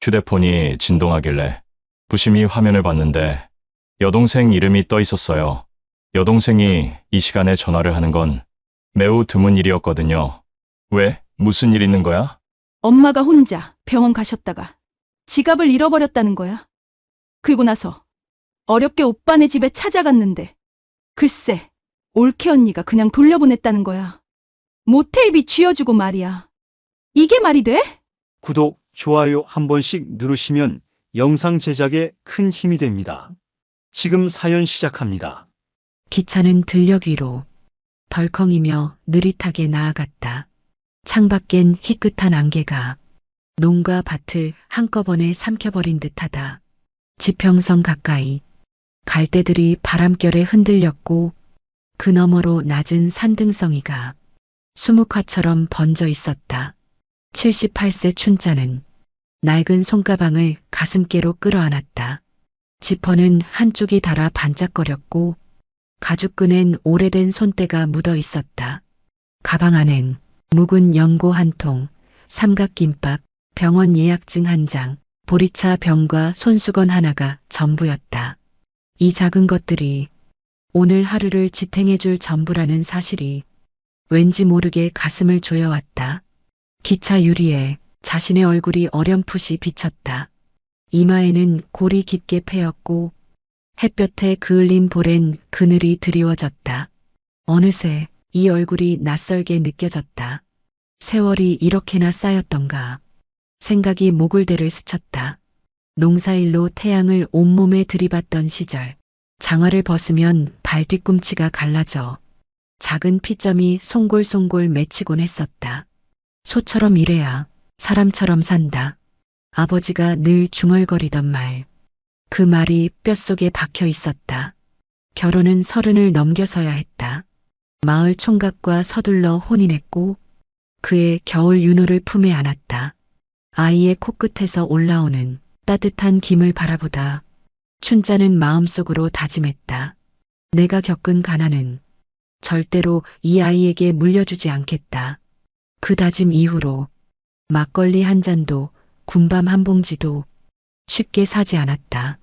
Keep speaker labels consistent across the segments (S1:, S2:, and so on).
S1: 휴대폰이 진동하길래 부심히 화면을 봤는데 여동생 이름이 떠 있었어요. 여동생이 이 시간에 전화를 하는 건 매우 드문 일이었거든요. 왜? 무슨 일 있는 거야?
S2: 엄마가 혼자 병원 가셨다가 지갑을 잃어버렸다는 거야. 그리고 나서 어렵게 오빠네 집에 찾아갔는데 글쎄, 올케 언니가 그냥 돌려보냈다는 거야. 모텔비 쥐어주고 말이야. 이게 말이 돼?
S3: 구독, 좋아요 한 번씩 누르시면 영상 제작에 큰 힘이 됩니다. 지금 사연 시작합니다.
S4: 기차는 들녘 위로 덜컹이며 느릿하게 나아갔다. 창밖엔 희끗한 안개가 농가 밭을 한꺼번에 삼켜버린 듯하다. 지평선 가까이 갈대들이 바람결에 흔들렸고 그 너머로 낮은 산등성이가 수묵화처럼 번져 있었다. 78세 춘자는 낡은 손가방을 가슴께로 끌어안았다. 지퍼는 한쪽이 닳아 반짝거렸고 가죽끈엔 오래된 손때가 묻어 있었다. 가방 안엔 묵은 연고 한 통, 삼각김밥, 병원 예약증 한 장, 보리차 병과 손수건 하나가 전부였다. 이 작은 것들이 오늘 하루를 지탱해줄 전부라는 사실이 왠지 모르게 가슴을 조여왔다. 기차 유리에 자신의 얼굴이 어렴풋이 비쳤다. 이마에는 골이 깊게 패였고 햇볕에 그을린 볼엔 그늘이 드리워졌다. 어느새 이 얼굴이 낯설게 느껴졌다. 세월이 이렇게나 쌓였던가. 생각이 모글대를 스쳤다. 농사일로 태양을 온몸에 들이받던 시절. 장화를 벗으면 발 뒤꿈치가 갈라져 작은 피점이 송골송골 맺히곤 했었다. 소처럼 일해야 사람처럼 산다. 아버지가 늘 중얼거리던 말. 그 말이 뼛속에 박혀 있었다. 결혼은 30을 넘겨서야 했다. 마을 총각과 서둘러 혼인했고 그의 겨울 윤호를 품에 안았다. 아이의 코끝에서 올라오는 따뜻한 김을 바라보다 춘자는 마음속으로 다짐했다. 내가 겪은 가난은 절대로 이 아이에게 물려주지 않겠다. 그 다짐 이후로 막걸리 한 잔도 군밤 한 봉지도 쉽게 사지 않았다.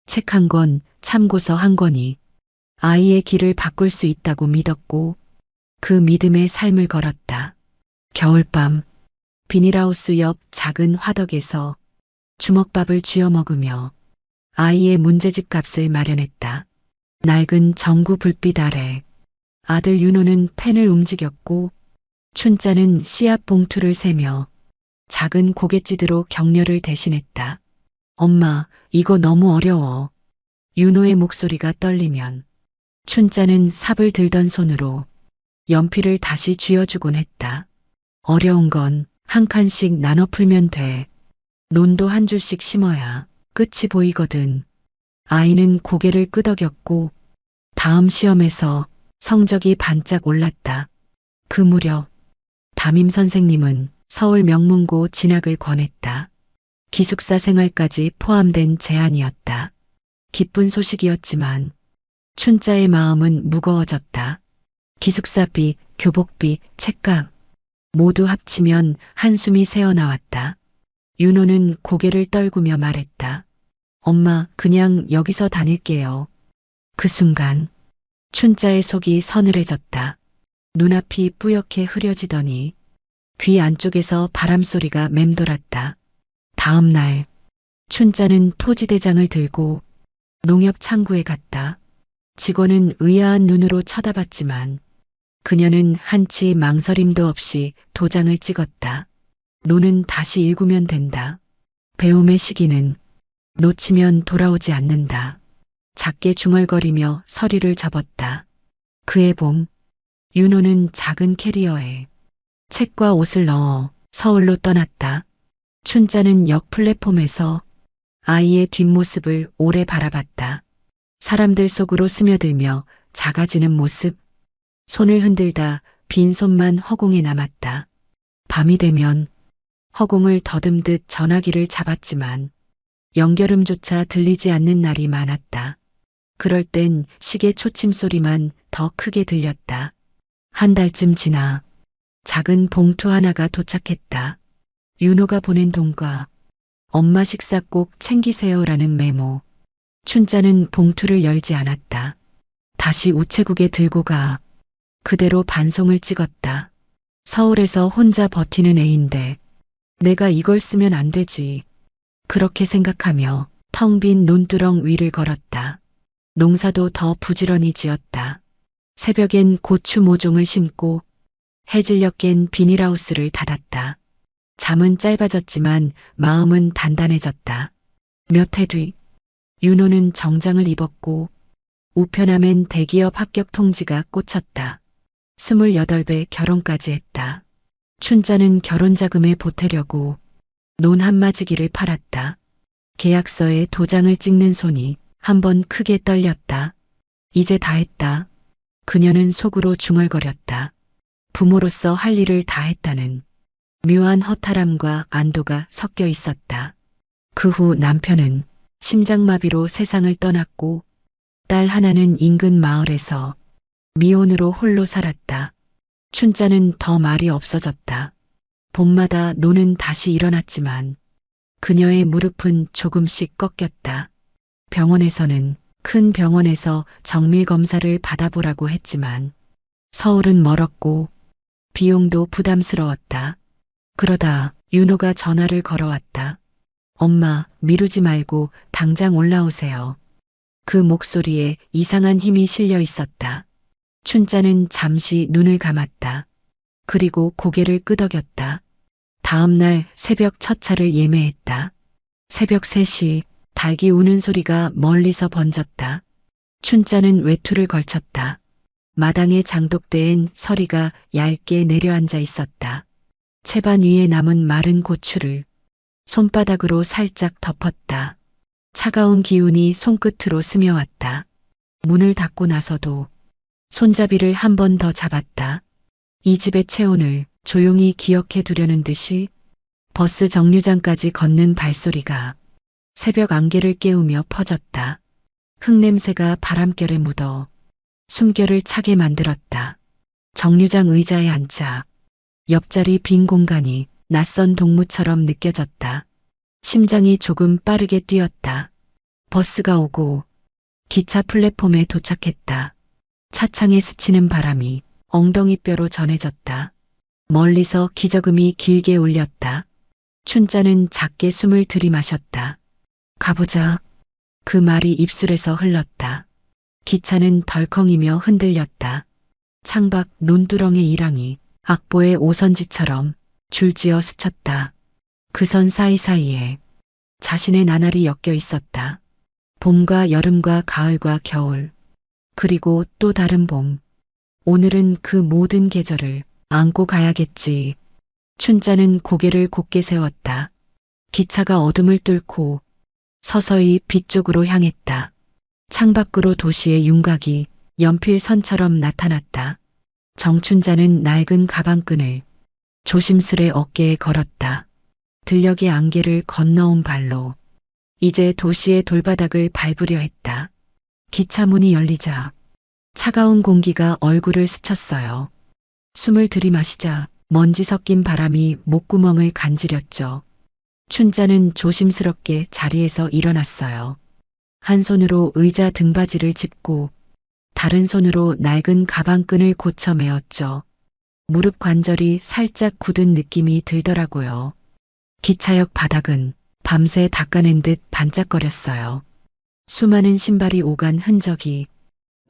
S4: 책 한 권, 참고서 한 권이 아이의 길을 바꿀 수 있다고 믿었고 그 믿음의 삶을 걸었다. 겨울밤 비닐하우스 옆 작은 화덕에서 주먹밥을 쥐어 먹으며 아이의 문제집 값을 마련했다. 낡은 전구 불빛 아래 아들 윤호는 펜을 움직였고 춘자는 씨앗 봉투를 세며 작은 고갯짓으로 격려를 대신했다. 엄마, 이거 너무 어려워. 윤호의 목소리가 떨리면 춘자는 삽을 들던 손으로 연필을 다시 쥐어주곤 했다. 어려운 건 한 칸씩 나눠 풀면 돼. 논도 한 줄씩 심어야 끝이 보이거든. 아이는 고개를 끄덕였고 다음 시험에서 성적이 반짝 올랐다. 그 무렵 담임 선생님은 서울 명문고 진학을 권했다. 기숙사 생활까지 포함된 제안이었다. 기쁜 소식이었지만 춘자의 마음은 무거워졌다. 기숙사비, 교복비, 책값 모두 합치면 한숨이 새어나왔다. 윤호는 고개를 떨구며 말했다. 엄마, 그냥 여기서 다닐게요. 그 순간 춘자의 속이 서늘해졌다. 눈앞이 뿌옇게 흐려지더니 귀 안쪽에서 바람소리가 맴돌았다. 다음 날 춘자는 토지대장을 들고 농협 창구에 갔다. 직원은 의아한 눈으로 쳐다봤지만 그녀는 한치 망설임도 없이 도장을 찍었다. 노는 다시 읽으면 된다. 배움의 시기는 놓치면 돌아오지 않는다. 작게 중얼거리며 서류를 접었다. 그해 봄, 윤호는 작은 캐리어에 책과 옷을 넣어 서울로 떠났다. 춘자는 역 플랫폼에서 아이의 뒷모습을 오래 바라봤다. 사람들 속으로 스며들며 작아지는 모습, 손을 흔들다 빈 손만 허공에 남았다. 밤이 되면 허공을 더듬듯 전화기를 잡았지만 연결음조차 들리지 않는 날이 많았다. 그럴 땐 시계 초침 소리만 더 크게 들렸다. 한 달쯤 지나 작은 봉투 하나가 도착했다. 윤호가 보낸 돈과 엄마 식사 꼭 챙기세요라는 메모. 춘자는 봉투를 열지 않았다. 다시 우체국에 들고 가 그대로 반송을 찍었다. 서울에서 혼자 버티는 애인데 내가 이걸 쓰면 안 되지. 그렇게 생각하며 텅 빈 논두렁 위를 걸었다. 농사도 더 부지런히 지었다. 새벽엔 고추 모종을 심고 해질녘 깬 비닐하우스를 닫았다. 잠은 짧아졌지만 마음은 단단해졌다. 몇 해 뒤 윤호는 정장을 입었고 우편함엔 대기업 합격 통지가 꽂혔다. 28배 결혼까지 했다. 춘자는 결혼자금에 보태려고 논 한마지기를 팔았다. 계약서에 도장을 찍는 손이 한번 크게 떨렸다. 이제 다 했다. 그녀는 속으로 중얼거렸다. 부모로서 할 일을 다 했다는 묘한 허탈함과 안도가 섞여 있었다. 그 후 남편은 심장마비로 세상을 떠났고 딸 하나는 인근 마을에서 미혼으로 홀로 살았다. 춘자는 더 말이 없어졌다. 봄마다 노는 다시 일어났지만 그녀의 무릎은 조금씩 꺾였다. 병원에서는 큰 병원에서 정밀 검사를 받아보라고 했지만 서울은 멀었고 비용도 부담스러웠다. 그러다 윤호가 전화를 걸어왔다. 엄마, 미루지 말고 당장 올라오세요. 그 목소리에 이상한 힘이 실려 있었다. 춘자는 잠시 눈을 감았다. 그리고 고개를 끄덕였다. 다음 날 새벽 첫 차를 예매했다. 새벽 3시 닭이 우는 소리가 멀리서 번졌다. 춘자는 외투를 걸쳤다. 마당의 장독대엔 서리가 얇게 내려앉아 있었다. 채반 위에 남은 마른 고추를 손바닥으로 살짝 덮었다. 차가운 기운이 손끝으로 스며왔다. 문을 닫고 나서도 손잡이를 한 번 더 잡았다. 이 집의 체온을 조용히 기억해 두려는 듯이 버스 정류장까지 걷는 발소리가 새벽 안개를 깨우며 퍼졌다. 흙냄새가 바람결에 묻어 숨결을 차게 만들었다. 정류장 의자에 앉자 옆자리 빈 공간이 낯선 동무처럼 느껴졌다. 심장이 조금 빠르게 뛰었다. 버스가 오고 기차 플랫폼에 도착했다. 차창에 스치는 바람이 엉덩이뼈로 전해졌다. 멀리서 기저금이 길게 울렸다. 춘자는 작게 숨을 들이마셨다. 가보자. 그 말이 입술에서 흘렀다. 기차는 덜컹이며 흔들렸다. 창밖 논두렁의 일항이 악보의 오선지처럼 줄지어 스쳤다. 그 선 사이사이에 자신의 나날이 엮여 있었다. 봄과 여름과 가을과 겨울, 그리고 또 다른 봄. 오늘은 그 모든 계절을 안고 가야겠지. 춘자는 고개를 곧게 세웠다. 기차가 어둠을 뚫고 서서히 빛 쪽으로 향했다. 창밖으로 도시의 윤곽이 연필선처럼 나타났다. 정춘자는 낡은 가방끈을 조심스레 어깨에 걸었다. 들녘의 안개를 건너온 발로 이제 도시의 돌바닥을 밟으려 했다. 기차 문이 열리자 차가운 공기가 얼굴을 스쳤어요. 숨을 들이마시자 먼지 섞인 바람이 목구멍을 간지렸죠. 춘자는 조심스럽게 자리에서 일어났어요. 한 손으로 의자 등받이를 짚고 다른 손으로 낡은 가방끈을 고쳐 메었죠. 무릎 관절이 살짝 굳은 느낌이 들더라고요. 기차역 바닥은 밤새 닦아낸 듯 반짝거렸어요. 수많은 신발이 오간 흔적이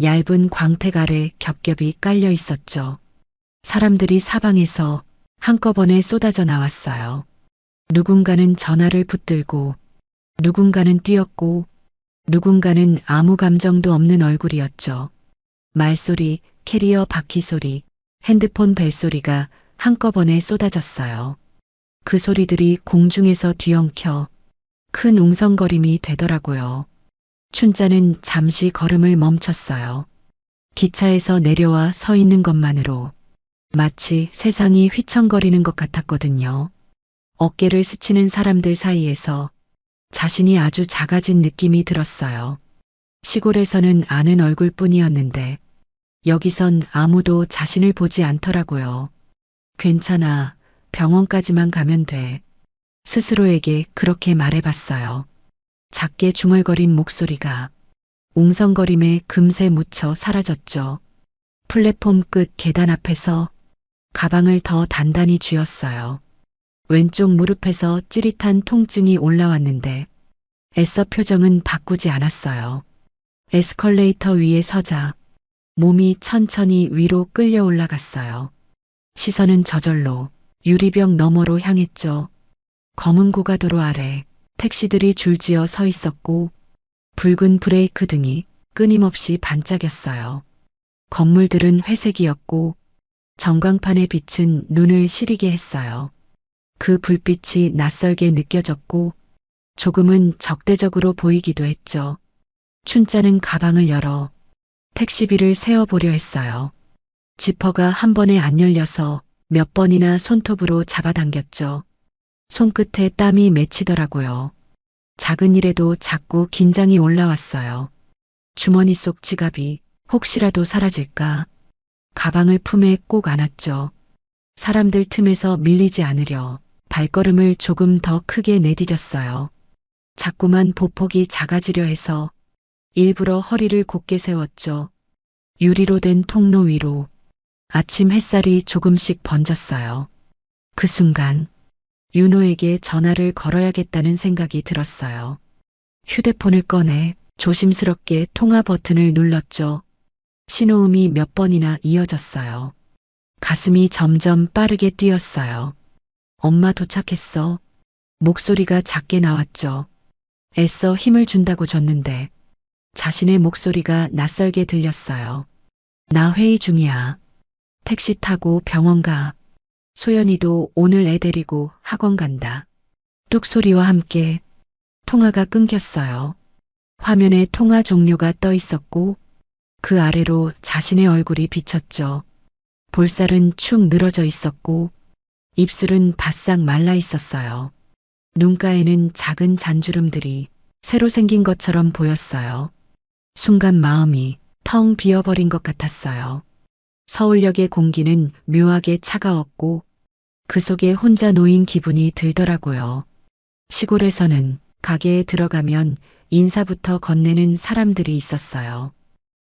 S4: 얇은 광택 아래 겹겹이 깔려 있었죠. 사람들이 사방에서 한꺼번에 쏟아져 나왔어요. 누군가는 전화를 붙들고, 누군가는 뛰었고, 누군가는 아무 감정도 없는 얼굴이었죠. 말소리, 캐리어 바퀴 소리, 핸드폰 벨소리가 한꺼번에 쏟아졌어요. 그 소리들이 공중에서 뒤엉켜 큰 웅성거림이 되더라고요. 춘자는 잠시 걸음을 멈췄어요. 기차에서 내려와 서 있는 것만으로 마치 세상이 휘청거리는 것 같았거든요. 어깨를 스치는 사람들 사이에서 자신이 아주 작아진 느낌이 들었어요. 시골에서는 아는 얼굴뿐이었는데 여기선 아무도 자신을 보지 않더라고요. 괜찮아. 병원까지만 가면 돼. 스스로에게 그렇게 말해봤어요. 작게 중얼거린 목소리가 웅성거림에 금세 묻혀 사라졌죠. 플랫폼 끝 계단 앞에서 가방을 더 단단히 쥐었어요. 왼쪽 무릎에서 찌릿한 통증이 올라왔는데 애써 표정은 바꾸지 않았어요. 에스컬레이터 위에 서자 몸이 천천히 위로 끌려 올라갔어요. 시선은 저절로 유리병 너머로 향했죠. 검은 고가도로 아래 택시들이 줄지어 서 있었고 붉은 브레이크 등이 끊임없이 반짝였어요. 건물들은 회색이었고 전광판의 빛은 눈을 시리게 했어요. 그 불빛이 낯설게 느껴졌고 조금은 적대적으로 보이기도 했죠. 춘자는 가방을 열어 택시비를 세어보려 했어요. 지퍼가 한 번에 안 열려서 몇 번이나 손톱으로 잡아당겼죠. 손끝에 땀이 맺히더라고요. 작은 일에도 자꾸 긴장이 올라왔어요. 주머니 속 지갑이 혹시라도 사라질까. 가방을 품에 꼭 안았죠. 사람들 틈에서 밀리지 않으려 발걸음을 조금 더 크게 내디뎠어요. 자꾸만 보폭이 작아지려 해서 일부러 허리를 곧게 세웠죠. 유리로 된 통로 위로 아침 햇살이 조금씩 번졌어요. 그 순간 윤호에게 전화를 걸어야겠다는 생각이 들었어요. 휴대폰을 꺼내 조심스럽게 통화 버튼을 눌렀죠. 신호음이 몇 번이나 이어졌어요. 가슴이 점점 빠르게 뛰었어요. 엄마 도착했어. 목소리가 작게 나왔죠. 애써 힘을 준다고 줬는데 자신의 목소리가 낯설게 들렸어요. 나 회의 중이야. 택시 타고 병원 가. 소연이도 오늘 애 데리고 학원 간다. 뚝 소리와 함께 통화가 끊겼어요. 화면에 통화 종료가 떠 있었고 그 아래로 자신의 얼굴이 비쳤죠. 볼살은 축 늘어져 있었고 입술은 바싹 말라 있었어요. 눈가에는 작은 잔주름들이 새로 생긴 것처럼 보였어요. 순간 마음이 텅 비어버린 것 같았어요. 서울역의 공기는 묘하게 차가웠고 그 속에 혼자 놓인 기분이 들더라고요. 시골에서는 가게에 들어가면 인사부터 건네는 사람들이 있었어요.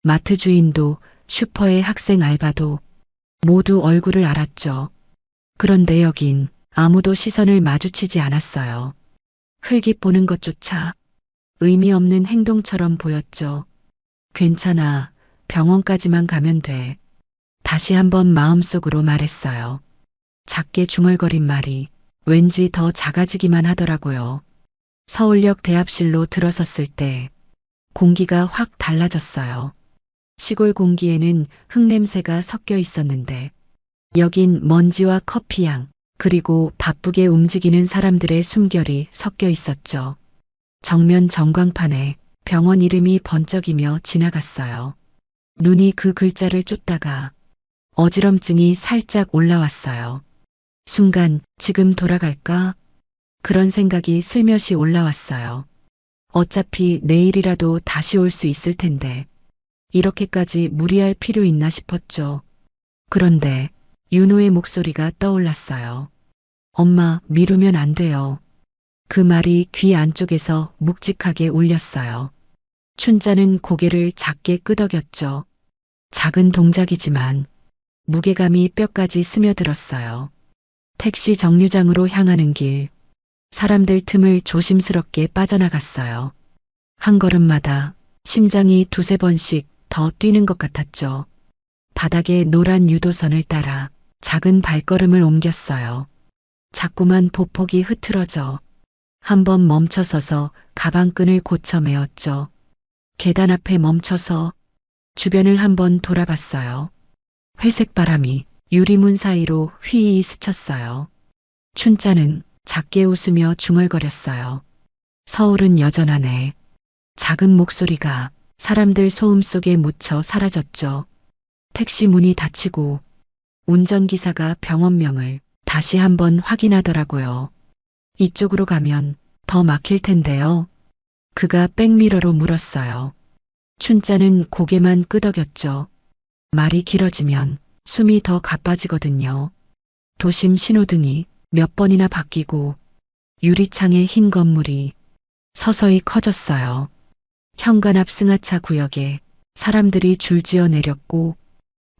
S4: 마트 주인도 슈퍼의 학생 알바도 모두 얼굴을 알았죠. 그런데 여긴 아무도 시선을 마주치지 않았어요. 흘깃 보는 것조차 의미 없는 행동처럼 보였죠. 괜찮아. 병원까지만 가면 돼. 다시 한번 마음속으로 말했어요. 작게 중얼거린 말이 왠지 더 작아지기만 하더라고요. 서울역 대합실로 들어섰을 때 공기가 확 달라졌어요. 시골 공기에는 흙냄새가 섞여 있었는데 여긴 먼지와 커피향 그리고 바쁘게 움직이는 사람들의 숨결이 섞여 있었죠. 정면 전광판에 병원 이름이 번쩍이며 지나갔어요. 눈이 그 글자를 쫓다가 어지럼증이 살짝 올라왔어요. 순간 지금 돌아갈까? 그런 생각이 슬며시 올라왔어요. 어차피 내일이라도 다시 올 수 있을 텐데 이렇게까지 무리할 필요 있나 싶었죠. 그런데 윤호의 목소리가 떠올랐어요. 엄마, 미루면 안 돼요. 그 말이 귀 안쪽에서 묵직하게 울렸어요. 춘자는 고개를 작게 끄덕였죠. 작은 동작이지만 무게감이 뼈까지 스며들었어요. 택시 정류장으로 향하는 길, 사람들 틈을 조심스럽게 빠져나갔어요. 한 걸음마다 심장이 두세 번씩 더 뛰는 것 같았죠. 바닥에 노란 유도선을 따라 작은 발걸음을 옮겼어요. 자꾸만 보폭이 흐트러져 한 번 멈춰서서 가방끈을 고쳐 메었죠. 계단 앞에 멈춰서 주변을 한번 돌아봤어요. 회색 바람이 유리문 사이로 휘휘 스쳤어요. 춘자는 작게 웃으며 중얼거렸어요. 서울은 여전하네. 작은 목소리가 사람들 소음 속에 묻혀 사라졌죠. 택시 문이 닫히고 운전기사가 병원명을 다시 한번 확인하더라고요. 이쪽으로 가면 더 막힐 텐데요. 그가 백미러로 물었어요. 춘자는 고개만 끄덕였죠. 말이 길어지면 숨이 더 가빠지거든요. 도심 신호등이 몇 번이나 바뀌고 유리창의 흰 건물이 서서히 커졌어요. 현관 앞 승하차 구역에 사람들이 줄지어 내렸고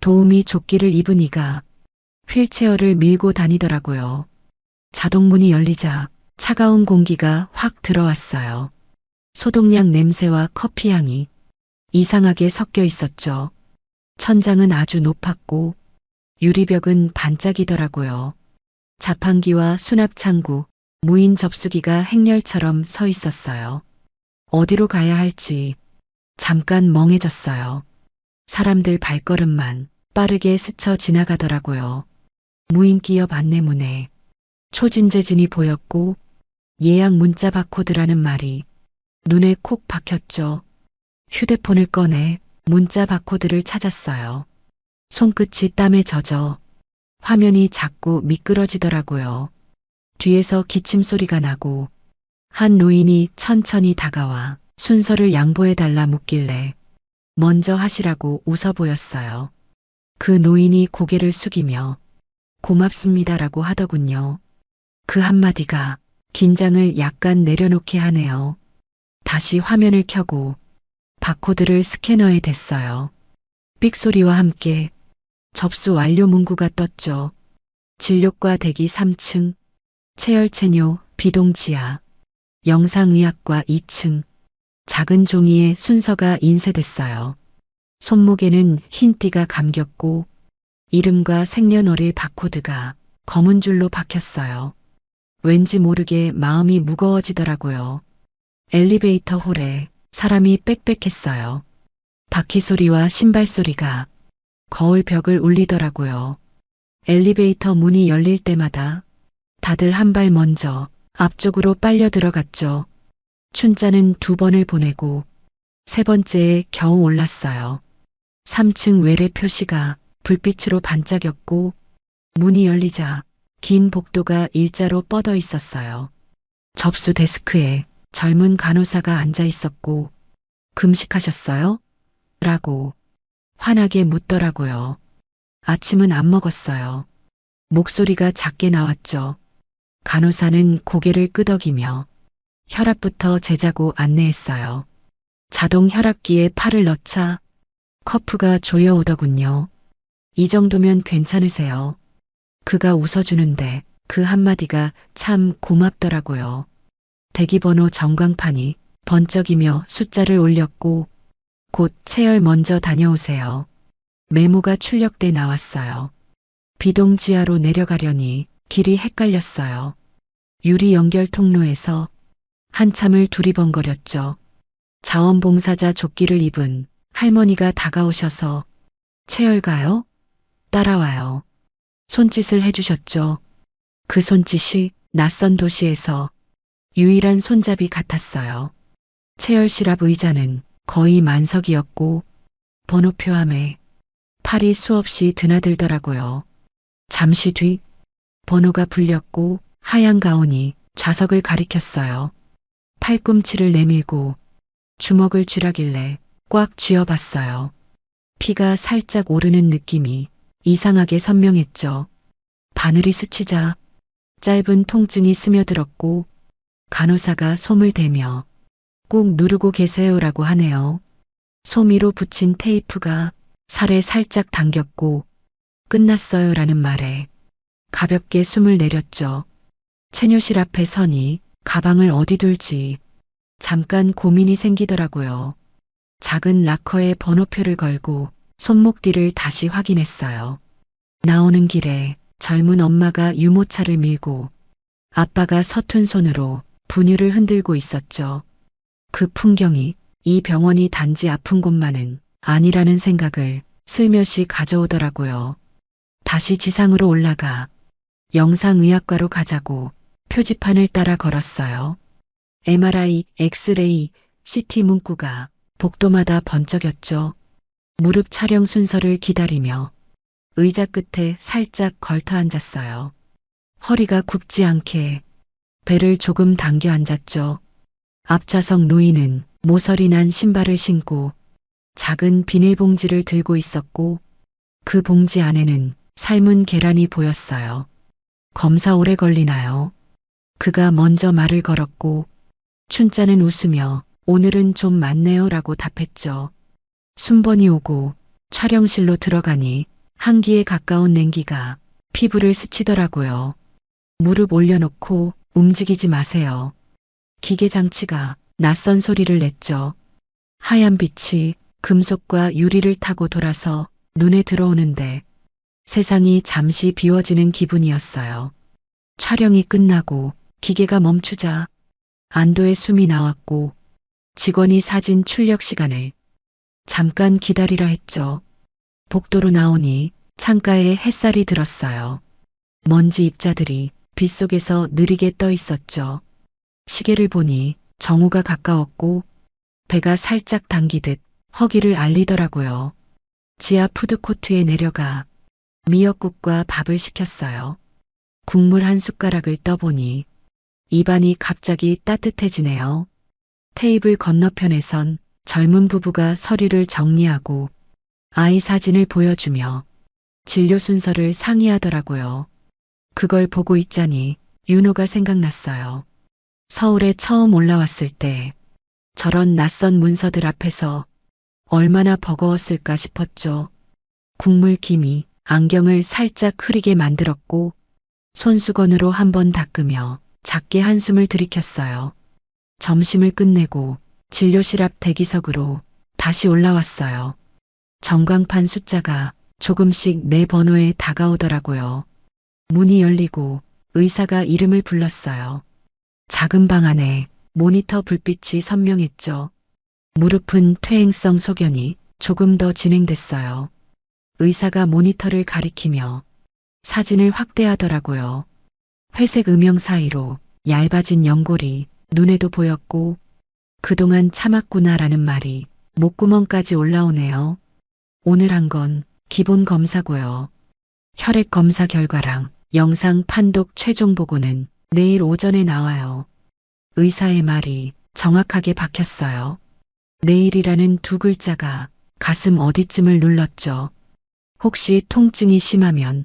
S4: 도우미 조끼를 입은 이가 휠체어를 밀고 다니더라고요. 자동문이 열리자 차가운 공기가 확 들어왔어요. 소독약 냄새와 커피 향이 이상하게 섞여 있었죠. 천장은 아주 높았고 유리벽은 반짝이더라고요. 자판기와 수납창구, 무인 접수기가 행렬처럼 서 있었어요. 어디로 가야 할지 잠깐 멍해졌어요. 사람들 발걸음만 빠르게 스쳐 지나가더라고요. 무인기 옆 안내문에 초진제진이 보였고 예약 문자 바코드라는 말이 눈에 콕 박혔죠. 휴대폰을 꺼내 문자 바코드를 찾았어요. 손끝이 땀에 젖어 화면이 자꾸 미끄러지더라고요. 뒤에서 기침 소리가 나고 한 노인이 천천히 다가와 순서를 양보해달라 묻길래 먼저 하시라고 웃어 보였어요. 그 노인이 고개를 숙이며 고맙습니다라고 하더군요. 그 한마디가 긴장을 약간 내려놓게 하네요. 다시 화면을 켜고 바코드를 스캐너에 댔어요. 삑 소리와 함께 접수 완료 문구가 떴죠. 진료과 대기 3층, 체열체뇨 비동지하, 영상의학과 2층, 작은 종이에 순서가 인쇄됐어요. 손목에는 흰 띠가 감겼고 이름과 생년월일 바코드가 검은 줄로 박혔어요. 왠지 모르게 마음이 무거워지더라고요. 엘리베이터 홀에 사람이 빽빽했어요. 바퀴 소리와 신발 소리가 거울 벽을 울리더라고요. 엘리베이터 문이 열릴 때마다 다들 한 발 먼저 앞쪽으로 빨려 들어갔죠. 춘자는 2번을 보내고 3번째에 겨우 올랐어요. 3층 외래 표시가 불빛으로 반짝였고 문이 열리자 긴 복도가 일자로 뻗어 있었어요. 접수 데스크에 젊은 간호사가 앉아 있었고 금식하셨어요? 라고 환하게 묻더라고요. 아침은 안 먹었어요. 목소리가 작게 나왔죠. 간호사는 고개를 끄덕이며 혈압부터 재자고 안내했어요. 자동 혈압기에 팔을 넣자 커프가 조여오더군요. 이 정도면 괜찮으세요. 그가 웃어주는데 그 한마디가 참 고맙더라고요. 대기번호 전광판이 번쩍이며 숫자를 올렸고 곧 체열 먼저 다녀오세요. 메모가 출력돼 나왔어요. 비동지하로 내려가려니 길이 헷갈렸어요. 유리 연결 통로에서 한참을 두리번거렸죠. 자원봉사자 조끼를 입은 할머니가 다가오셔서 체열 가요? 따라와요. 손짓을 해주셨죠. 그 손짓이 낯선 도시에서 유일한 손잡이 같았어요. 체열 시랍 의자는 거의 만석이었고 번호표함에 팔이 수없이 드나들더라고요. 잠시 뒤 번호가 불렸고 하얀 가운이 좌석을 가리켰어요. 팔꿈치를 내밀고 주먹을 쥐라길래 꽉 쥐어봤어요. 피가 살짝 오르는 느낌이 이상하게 선명했죠. 바늘이 스치자 짧은 통증이 스며들었고 간호사가 솜을 대며 꾹 누르고 계세요라고 하네요. 솜위로 붙인 테이프가 살에 살짝 당겼고 끝났어요라는 말에 가볍게 숨을 내렸죠. 체뇨실 앞에 서니 가방을 어디 둘지 잠깐 고민이 생기더라고요. 작은 락커에 번호표를 걸고 손목 뒤를 다시 확인했어요. 나오는 길에 젊은 엄마가 유모차를 밀고 아빠가 서툰 손으로 분유를 흔들고 있었죠. 그 풍경이 이 병원이 단지 아픈 곳만은 아니라는 생각을 슬며시 가져오더라고요. 다시 지상으로 올라가 영상의학과로 가자고 표지판을 따라 걸었어요. MRI, 엑스레이, CT 문구가 복도마다 번쩍였죠. 무릎 촬영 순서를 기다리며 의자 끝에 살짝 걸터 앉았어요. 허리가 굽지 않게 배를 조금 당겨 앉았죠. 앞좌석 노인은 모서리 난 신발을 신고 작은 비닐봉지를 들고 있었고 그 봉지 안에는 삶은 계란이 보였어요. 검사 오래 걸리나요? 그가 먼저 말을 걸었고 춘자는 웃으며 오늘은 좀 많네요 라고 답했죠. 순번이 오고 촬영실로 들어가니 한기에 가까운 냉기가 피부를 스치더라고요. 무릎 올려놓고 움직이지 마세요. 기계 장치가 낯선 소리를 냈죠. 하얀 빛이 금속과 유리를 타고 돌아서 눈에 들어오는데 세상이 잠시 비워지는 기분이었어요. 촬영이 끝나고 기계가 멈추자 안도의 숨이 나왔고 직원이 사진 출력 시간을 잠깐 기다리라 했죠. 복도로 나오니 창가에 햇살이 들었어요. 먼지 입자들이 빗속에서 느리게 떠 있었죠. 시계를 보니 정오가 가까웠고 배가 살짝 당기듯 허기를 알리더라고요. 지하 푸드코트에 내려가 미역국과 밥을 시켰어요. 국물 한 숟가락을 떠보니 입안이 갑자기 따뜻해지네요. 테이블 건너편에선 젊은 부부가 서류를 정리하고 아이 사진을 보여주며 진료 순서를 상의하더라고요. 그걸 보고 있자니 윤호가 생각났어요. 서울에 처음 올라왔을 때 저런 낯선 문서들 앞에서 얼마나 버거웠을까 싶었죠. 국물 김이 안경을 살짝 흐리게 만들었고 손수건으로 한번 닦으며 작게 한숨을 들이켰어요. 점심을 끝내고 진료실 앞 대기석으로 다시 올라왔어요. 전광판 숫자가 조금씩 내 번호에 다가오더라고요. 문이 열리고 의사가 이름을 불렀어요. 작은 방 안에 모니터 불빛이 선명했죠. 무릎은 퇴행성 소견이 조금 더 진행됐어요. 의사가 모니터를 가리키며 사진을 확대하더라고요. 회색 음영 사이로 얇아진 연골이 눈에도 보였고 그동안 참았구나라는 말이 목구멍까지 올라오네요. 오늘 한 건 기본 검사고요. 혈액 검사 결과랑 영상 판독 최종 보고는 내일 오전에 나와요. 의사의 말이 정확하게 박혔어요. 내일이라는 두 글자가 가슴 어디쯤을 눌렀죠. 혹시 통증이 심하면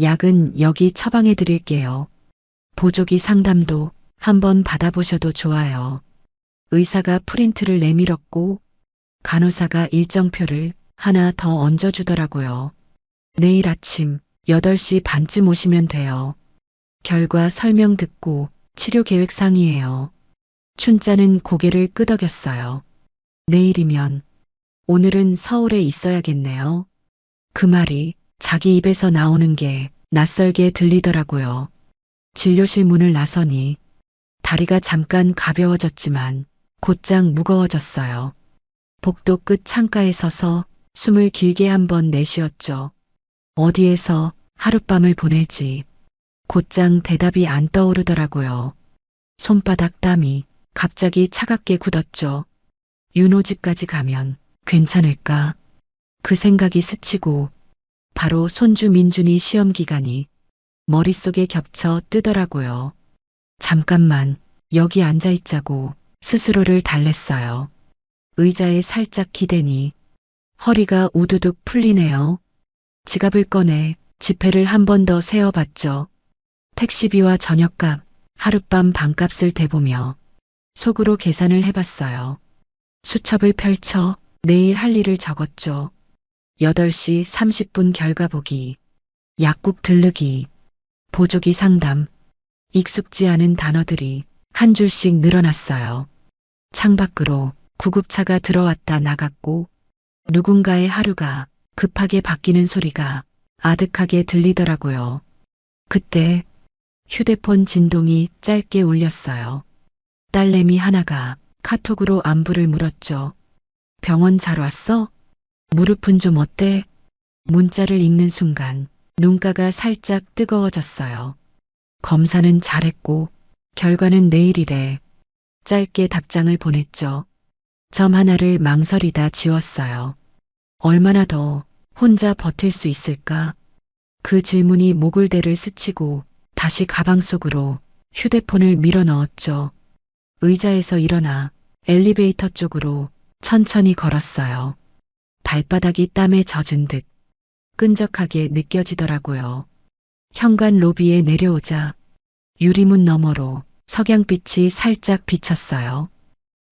S4: 약은 여기 처방해 드릴게요. 보조기 상담도 한번 받아보셔도 좋아요. 의사가 프린트를 내밀었고 간호사가 일정표를 하나 더 얹어주더라고요. 내일 아침 8시 반쯤 오시면 돼요. 결과 설명 듣고 치료 계획 상의해요. 춘자는 고개를 끄덕였어요. 내일이면 오늘은 서울에 있어야겠네요. 그 말이 자기 입에서 나오는 게 낯설게 들리더라고요. 진료실 문을 나서니 다리가 잠깐 가벼워졌지만 곧장 무거워졌어요. 복도 끝 창가에 서서 숨을 길게 한번 내쉬었죠. 어디에서 하룻밤을 보낼지 곧장 대답이 안 떠오르더라고요. 손바닥 땀이 갑자기 차갑게 굳었죠. 윤호 집까지 가면 괜찮을까? 그 생각이 스치고 바로 손주 민준이 시험 기간이 머릿속에 겹쳐 뜨더라고요. 잠깐만 여기 앉아 있자고 스스로를 달랬어요. 의자에 살짝 기대니 허리가 우두둑 풀리네요. 지갑을 꺼내 지폐를 한 번 더 세어봤죠. 택시비와 저녁값, 하룻밤 방값을 대보며 속으로 계산을 해봤어요. 수첩을 펼쳐 내일 할 일을 적었죠. 8시 30분 결과 보기, 약국 들르기, 보조기 상담, 익숙지 않은 단어들이 한 줄씩 늘어났어요. 창밖으로 구급차가 들어왔다 나갔고 누군가의 하루가 급하게 바뀌는 소리가 아득하게 들리더라고요. 그때 휴대폰 진동이 짧게 울렸어요. 딸내미 하나가 카톡으로 안부를 물었죠. 병원 잘 왔어? 무릎은 좀 어때? 문자를 읽는 순간 눈가가 살짝 뜨거워졌어요. 검사는 잘했고 결과는 내일이래. 짧게 답장을 보냈죠. 점 하나를 망설이다 지웠어요. 얼마나 더 혼자 버틸 수 있을까? 그 질문이 목을대를 스치고 다시 가방 속으로 휴대폰을 밀어 넣었죠. 의자에서 일어나 엘리베이터 쪽으로 천천히 걸었어요. 발바닥이 땀에 젖은 듯 끈적하게 느껴지더라고요. 현관 로비에 내려오자 유리문 너머로 석양빛이 살짝 비쳤어요.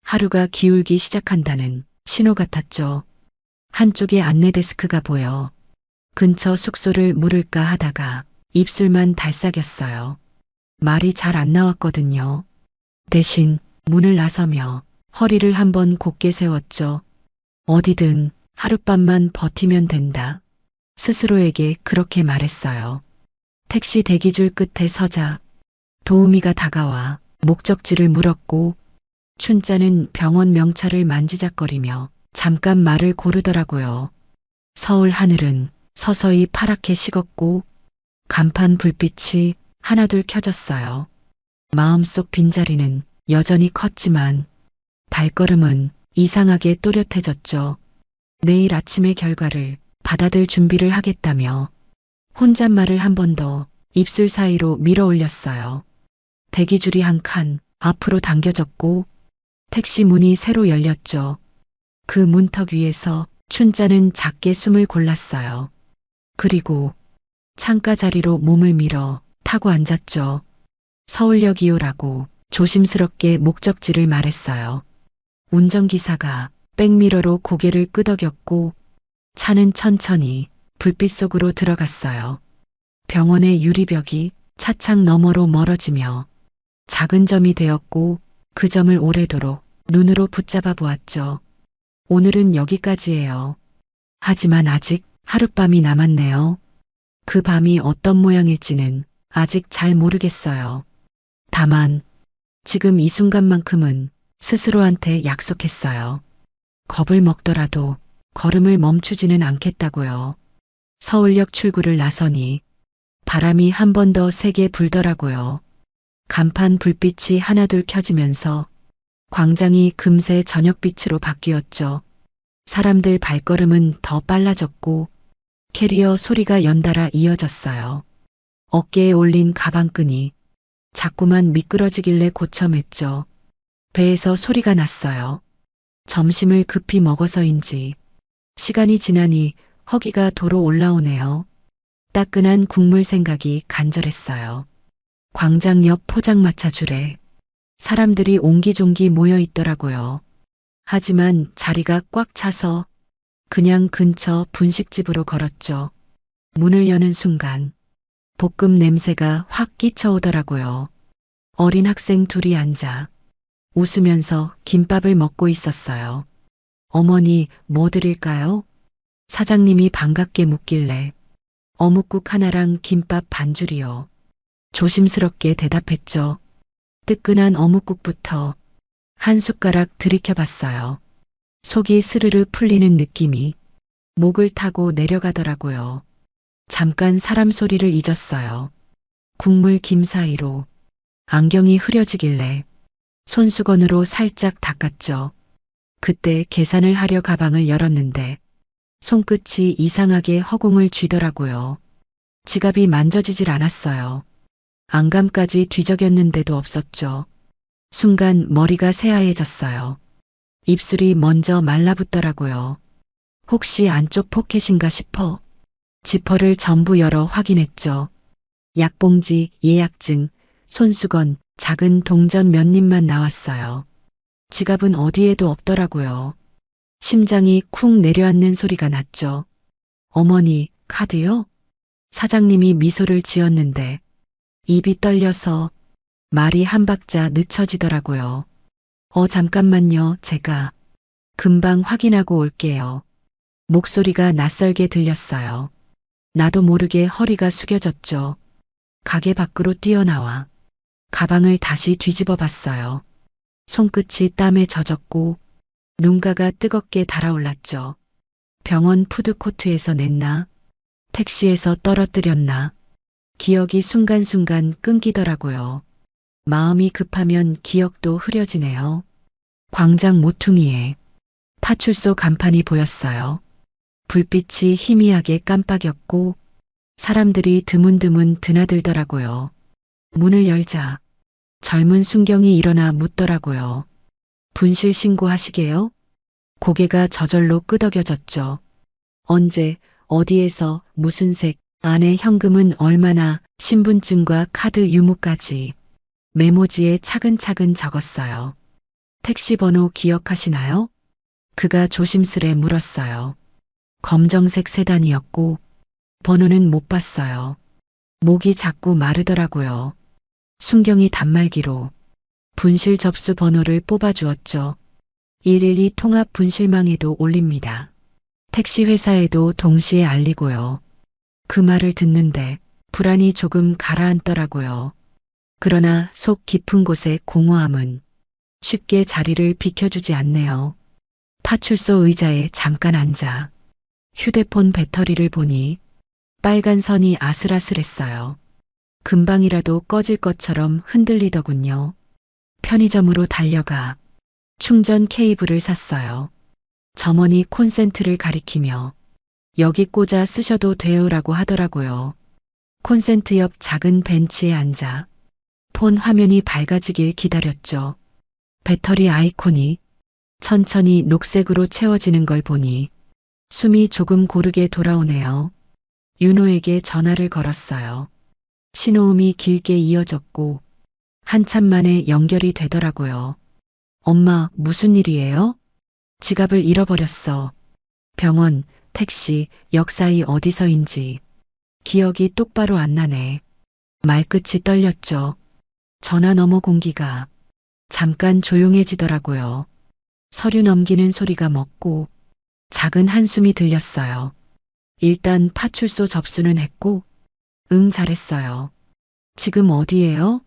S4: 하루가 기울기 시작한다는 신호 같았죠. 한쪽에 안내 데스크가 보여 근처 숙소를 물을까 하다가 입술만 달싹였어요. 말이 잘 안 나왔거든요. 대신 문을 나서며 허리를 한번 곧게 세웠죠. 어디든 하룻밤만 버티면 된다. 스스로에게 그렇게 말했어요. 택시 대기줄 끝에 서자 도우미가 다가와 목적지를 물었고 춘자는 병원 명찰을 만지작거리며 잠깐 말을 고르더라고요. 서울 하늘은 서서히 파랗게 식었고 간판 불빛이 하나둘 켜졌어요. 마음속 빈자리는 여전히 컸지만 발걸음은 이상하게 또렷해졌죠. 내일 아침의 결과를 받아들 준비를 하겠다며 혼잣말을 한 번 더 입술 사이로 밀어 올렸어요. 대기줄이 한 칸 앞으로 당겨졌고 택시 문이 새로 열렸죠. 그 문턱 위에서 춘자는 작게 숨을 골랐어요. 그리고 창가 자리로 몸을 밀어 타고 앉았죠. 서울역이요라고 조심스럽게 목적지를 말했어요. 운전기사가 백미러로 고개를 끄덕였고 차는 천천히 불빛 속으로 들어갔어요. 병원의 유리벽이 차창 너머로 멀어지며 작은 점이 되었고 그 점을 오래도록 눈으로 붙잡아 보았죠. 오늘은 여기까지예요. 하지만 아직 하룻밤이 남았네요. 그 밤이 어떤 모양일지는 아직 잘 모르겠어요. 다만 지금 이 순간만큼은 스스로한테 약속했어요. 겁을 먹더라도 걸음을 멈추지는 않겠다고요. 서울역 출구를 나서니 바람이 한 번 더 세게 불더라고요. 간판 불빛이 하나둘 켜지면서 광장이 금세 저녁빛으로 바뀌었죠. 사람들 발걸음은 더 빨라졌고 캐리어 소리가 연달아 이어졌어요. 어깨에 올린 가방끈이 자꾸만 미끄러지길래 고쳐맸죠. 배에서 소리가 났어요. 점심을 급히 먹어서인지 시간이 지나니 허기가 도로 올라오네요. 따끈한 국물 생각이 간절했어요. 광장 옆 포장마차 줄에 사람들이 옹기종기 모여 있더라고요. 하지만 자리가 꽉 차서 그냥 근처 분식집으로 걸었죠. 문을 여는 순간 볶음 냄새가 확 끼쳐오더라고요. 어린 학생 둘이 앉아 웃으면서 김밥을 먹고 있었어요. 어머니, 뭐 드릴까요? 사장님이 반갑게 묻길래 어묵국 하나랑 김밥 반 줄이요. 조심스럽게 대답했죠. 뜨끈한 어묵국부터 한 숟가락 들이켜봤어요. 속이 스르르 풀리는 느낌이 목을 타고 내려가더라고요. 잠깐 사람 소리를 잊었어요. 국물 김 사이로 안경이 흐려지길래 손수건으로 살짝 닦았죠. 그때 계산을 하려 가방을 열었는데 손끝이 이상하게 허공을 쥐더라고요. 지갑이 만져지질 않았어요. 안감까지 뒤적였는데도 없었죠. 순간 머리가 새하얘졌어요. 입술이 먼저 말라붙더라고요. 혹시 안쪽 포켓인가 싶어 지퍼를 전부 열어 확인했죠. 약봉지, 예약증, 손수건, 작은 동전 몇 입만 나왔어요. 지갑은 어디에도 없더라고요. 심장이 쿵 내려앉는 소리가 났죠. 어머니, 카드요? 사장님이 미소를 지었는데 입이 떨려서 말이 한 박자 늦춰지더라고요. 잠깐만요. 제가 금방 확인하고 올게요. 목소리가 낯설게 들렸어요. 나도 모르게 허리가 숙여졌죠. 가게 밖으로 뛰어나와 가방을 다시 뒤집어 봤어요. 손끝이 땀에 젖었고 눈가가 뜨겁게 달아올랐죠. 병원 푸드코트에서 냈나? 택시에서 떨어뜨렸나? 기억이 순간순간 끊기더라고요. 마음이 급하면 기억도 흐려지네요. 광장 모퉁이에 파출소 간판이 보였어요. 불빛이 희미하게 깜빡였고 사람들이 드문드문 드나들더라고요. 문을 열자 젊은 순경이 일어나 묻더라고요. 분실 신고하시게요? 고개가 저절로 끄덕여졌죠. 언제, 어디에서, 무슨 색, 안에 현금은 얼마나, 신분증과 카드 유무까지 메모지에 차근차근 적었어요. 택시 번호 기억하시나요? 그가 조심스레 물었어요. 검정색 세단이었고 번호는 못 봤어요. 목이 자꾸 마르더라고요. 순경이 단말기로 분실 접수 번호를 뽑아주었죠. 112 통합 분실망에도 올립니다. 택시 회사에도 동시에 알리고요. 그 말을 듣는데 불안이 조금 가라앉더라고요. 그러나 속 깊은 곳의 공허함은 쉽게 자리를 비켜주지 않네요. 파출소 의자에 잠깐 앉아 휴대폰 배터리를 보니 빨간 선이 아슬아슬했어요. 금방이라도 꺼질 것처럼 흔들리더군요. 편의점으로 달려가 충전 케이블을 샀어요. 점원이 콘센트를 가리키며 여기 꽂아 쓰셔도 돼요라고 하더라고요. 콘센트 옆 작은 벤치에 앉아 폰 화면이 밝아지길 기다렸죠. 배터리 아이콘이 천천히 녹색으로 채워지는 걸 보니 숨이 조금 고르게 돌아오네요. 윤호에게 전화를 걸었어요. 신호음이 길게 이어졌고 한참 만에 연결이 되더라고요. 엄마, 무슨 일이에요? 지갑을 잃어버렸어. 병원, 택시, 역 사이 어디서인지 기억이 똑바로 안 나네. 말끝이 떨렸죠. 전화 너머 공기가 잠깐 조용해지더라고요. 서류 넘기는 소리가 멎고 작은 한숨이 들렸어요. 일단 파출소 접수는 했고, 응, 잘했어요. 지금 어디예요?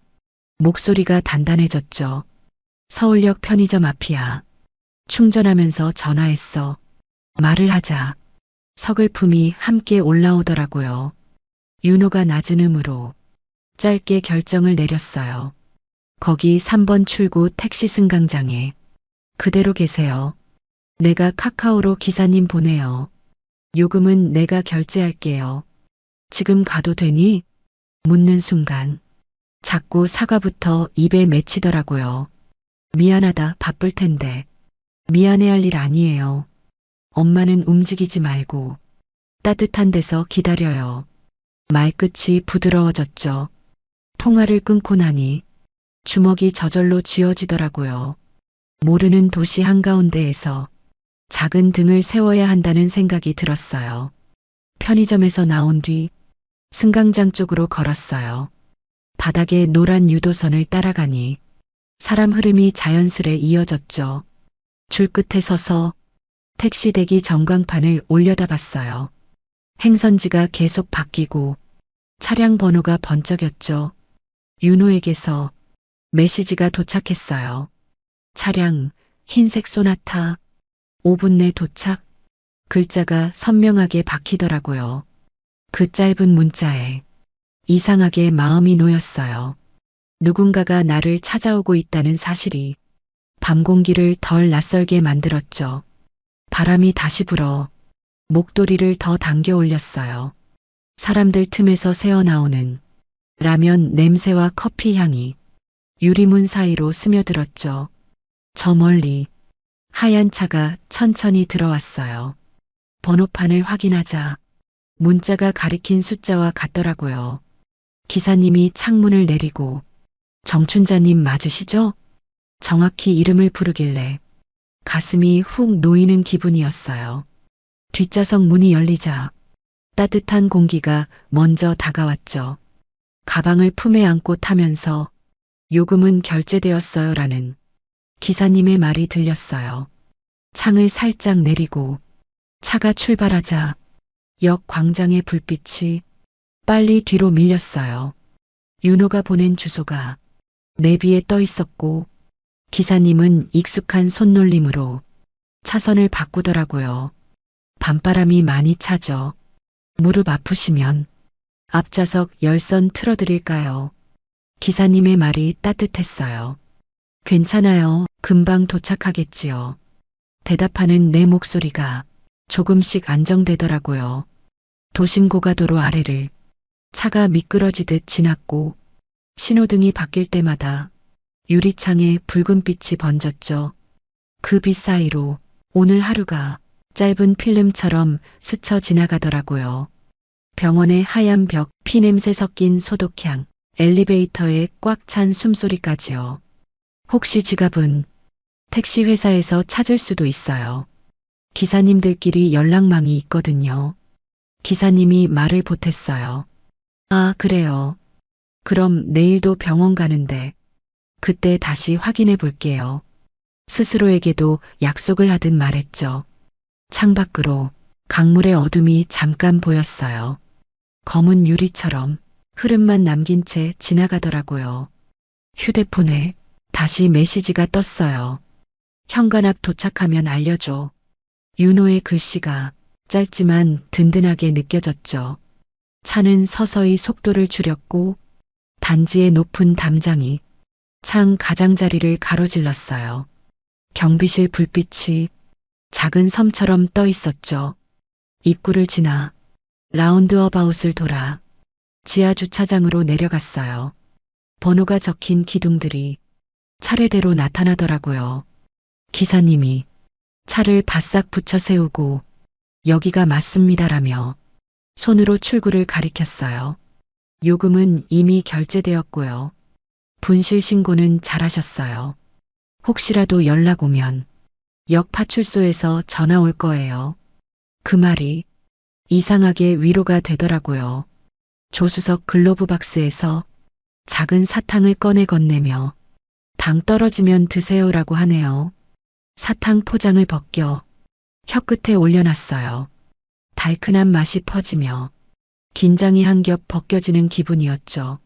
S4: 목소리가 단단해졌죠. 서울역 편의점 앞이야. 충전하면서 전화했어. 말을 하자. 서글픔이 함께 올라오더라고요. 윤호가 낮은 음으로 짧게 결정을 내렸어요. 거기 3번 출구 택시 승강장에 그대로 계세요. 내가 카카오로 기사님 보내요. 요금은 내가 결제할게요. 지금 가도 되니? 묻는 순간 자꾸 사과부터 입에 맺히더라고요. 미안하다, 바쁠 텐데. 미안해할 일 아니에요. 엄마는 움직이지 말고 따뜻한 데서 기다려요. 말끝이 부드러워졌죠. 통화를 끊고 나니 주먹이 저절로 쥐어지더라고요. 모르는 도시 한가운데에서 작은 등을 세워야 한다는 생각이 들었어요. 편의점에서 나온 뒤 승강장 쪽으로 걸었어요. 바닥에 노란 유도선을 따라가니 사람 흐름이 자연스레 이어졌죠. 줄 끝에 서서 택시 대기 전광판을 올려다봤어요. 행선지가 계속 바뀌고 차량 번호가 번쩍였죠. 윤호에게서 메시지가 도착했어요. 차량 흰색 소나타 5분 내 도착. 글자가 선명하게 박히더라고요. 그 짧은 문자에 이상하게 마음이 놓였어요. 누군가가 나를 찾아오고 있다는 사실이 밤 공기를 덜 낯설게 만들었죠. 바람이 다시 불어 목도리를 더 당겨 올렸어요. 사람들 틈에서 새어나오는 라면 냄새와 커피 향이 유리문 사이로 스며들었죠. 저 멀리 하얀 차가 천천히 들어왔어요. 번호판을 확인하자 문자가 가리킨 숫자와 같더라고요. 기사님이 창문을 내리고 정춘자님 맞으시죠? 정확히 이름을 부르길래 가슴이 훅 놓이는 기분이었어요. 뒷좌석 문이 열리자 따뜻한 공기가 먼저 다가왔죠. 가방을 품에 안고 타면서 요금은 결제되었어요 라는 기사님의 말이 들렸어요. 창을 살짝 내리고 차가 출발하자 역 광장의 불빛이 빨리 뒤로 밀렸어요. 윤호가 보낸 주소가 내비에 떠 있었고 기사님은 익숙한 손놀림으로 차선을 바꾸더라고요. 밤바람이 많이 차죠. 무릎 아프시면 앞좌석 열선 틀어드릴까요? 기사님의 말이 따뜻했어요. 괜찮아요. 금방 도착하겠지요. 대답하는 내 목소리가 조금씩 안정되더라고요. 도심 고가도로 아래를 차가 미끄러지듯 지났고 신호등이 바뀔 때마다 유리창에 붉은 빛이 번졌죠. 그 빛 사이로 오늘 하루가 짧은 필름처럼 스쳐 지나가더라고요. 병원의 하얀 벽, 피냄새 섞인 소독향, 엘리베이터에 꽉 찬 숨소리까지요. 혹시 지갑은 택시 회사에서 찾을 수도 있어요. 기사님들끼리 연락망이 있거든요. 기사님이 말을 보탰어요. 아, 그래요. 그럼 내일도 병원 가는데 그때 다시 확인해 볼게요. 스스로에게도 약속을 하듯 말했죠. 창밖으로 강물의 어둠이 잠깐 보였어요. 검은 유리처럼 흐름만 남긴 채 지나가더라고요. 휴대폰에 다시 메시지가 떴어요. 현관 앞 도착하면 알려줘. 윤호의 글씨가 짧지만 든든하게 느껴졌죠. 차는 서서히 속도를 줄였고 단지의 높은 담장이 창 가장자리를 가로질렀어요. 경비실 불빛이 작은 섬처럼 떠 있었죠. 입구를 지나 라운드어바웃을 돌아 지하 주차장으로 내려갔어요. 번호가 적힌 기둥들이 차례대로 나타나더라고요. 기사님이 차를 바싹 붙여 세우고 여기가 맞습니다라며 손으로 출구를 가리켰어요. 요금은 이미 결제되었고요. 분실 신고는 잘하셨어요. 혹시라도 연락 오면 역 파출소에서 전화 올 거예요. 그 말이 이상하게 위로가 되더라고요. 조수석 글로브 박스에서 작은 사탕을 꺼내 건네며 당 떨어지면 드세요라고 하네요. 사탕 포장을 벗겨 혀끝에 올려놨어요. 달큰한 맛이 퍼지며 긴장이 한 겹 벗겨지는 기분이었죠.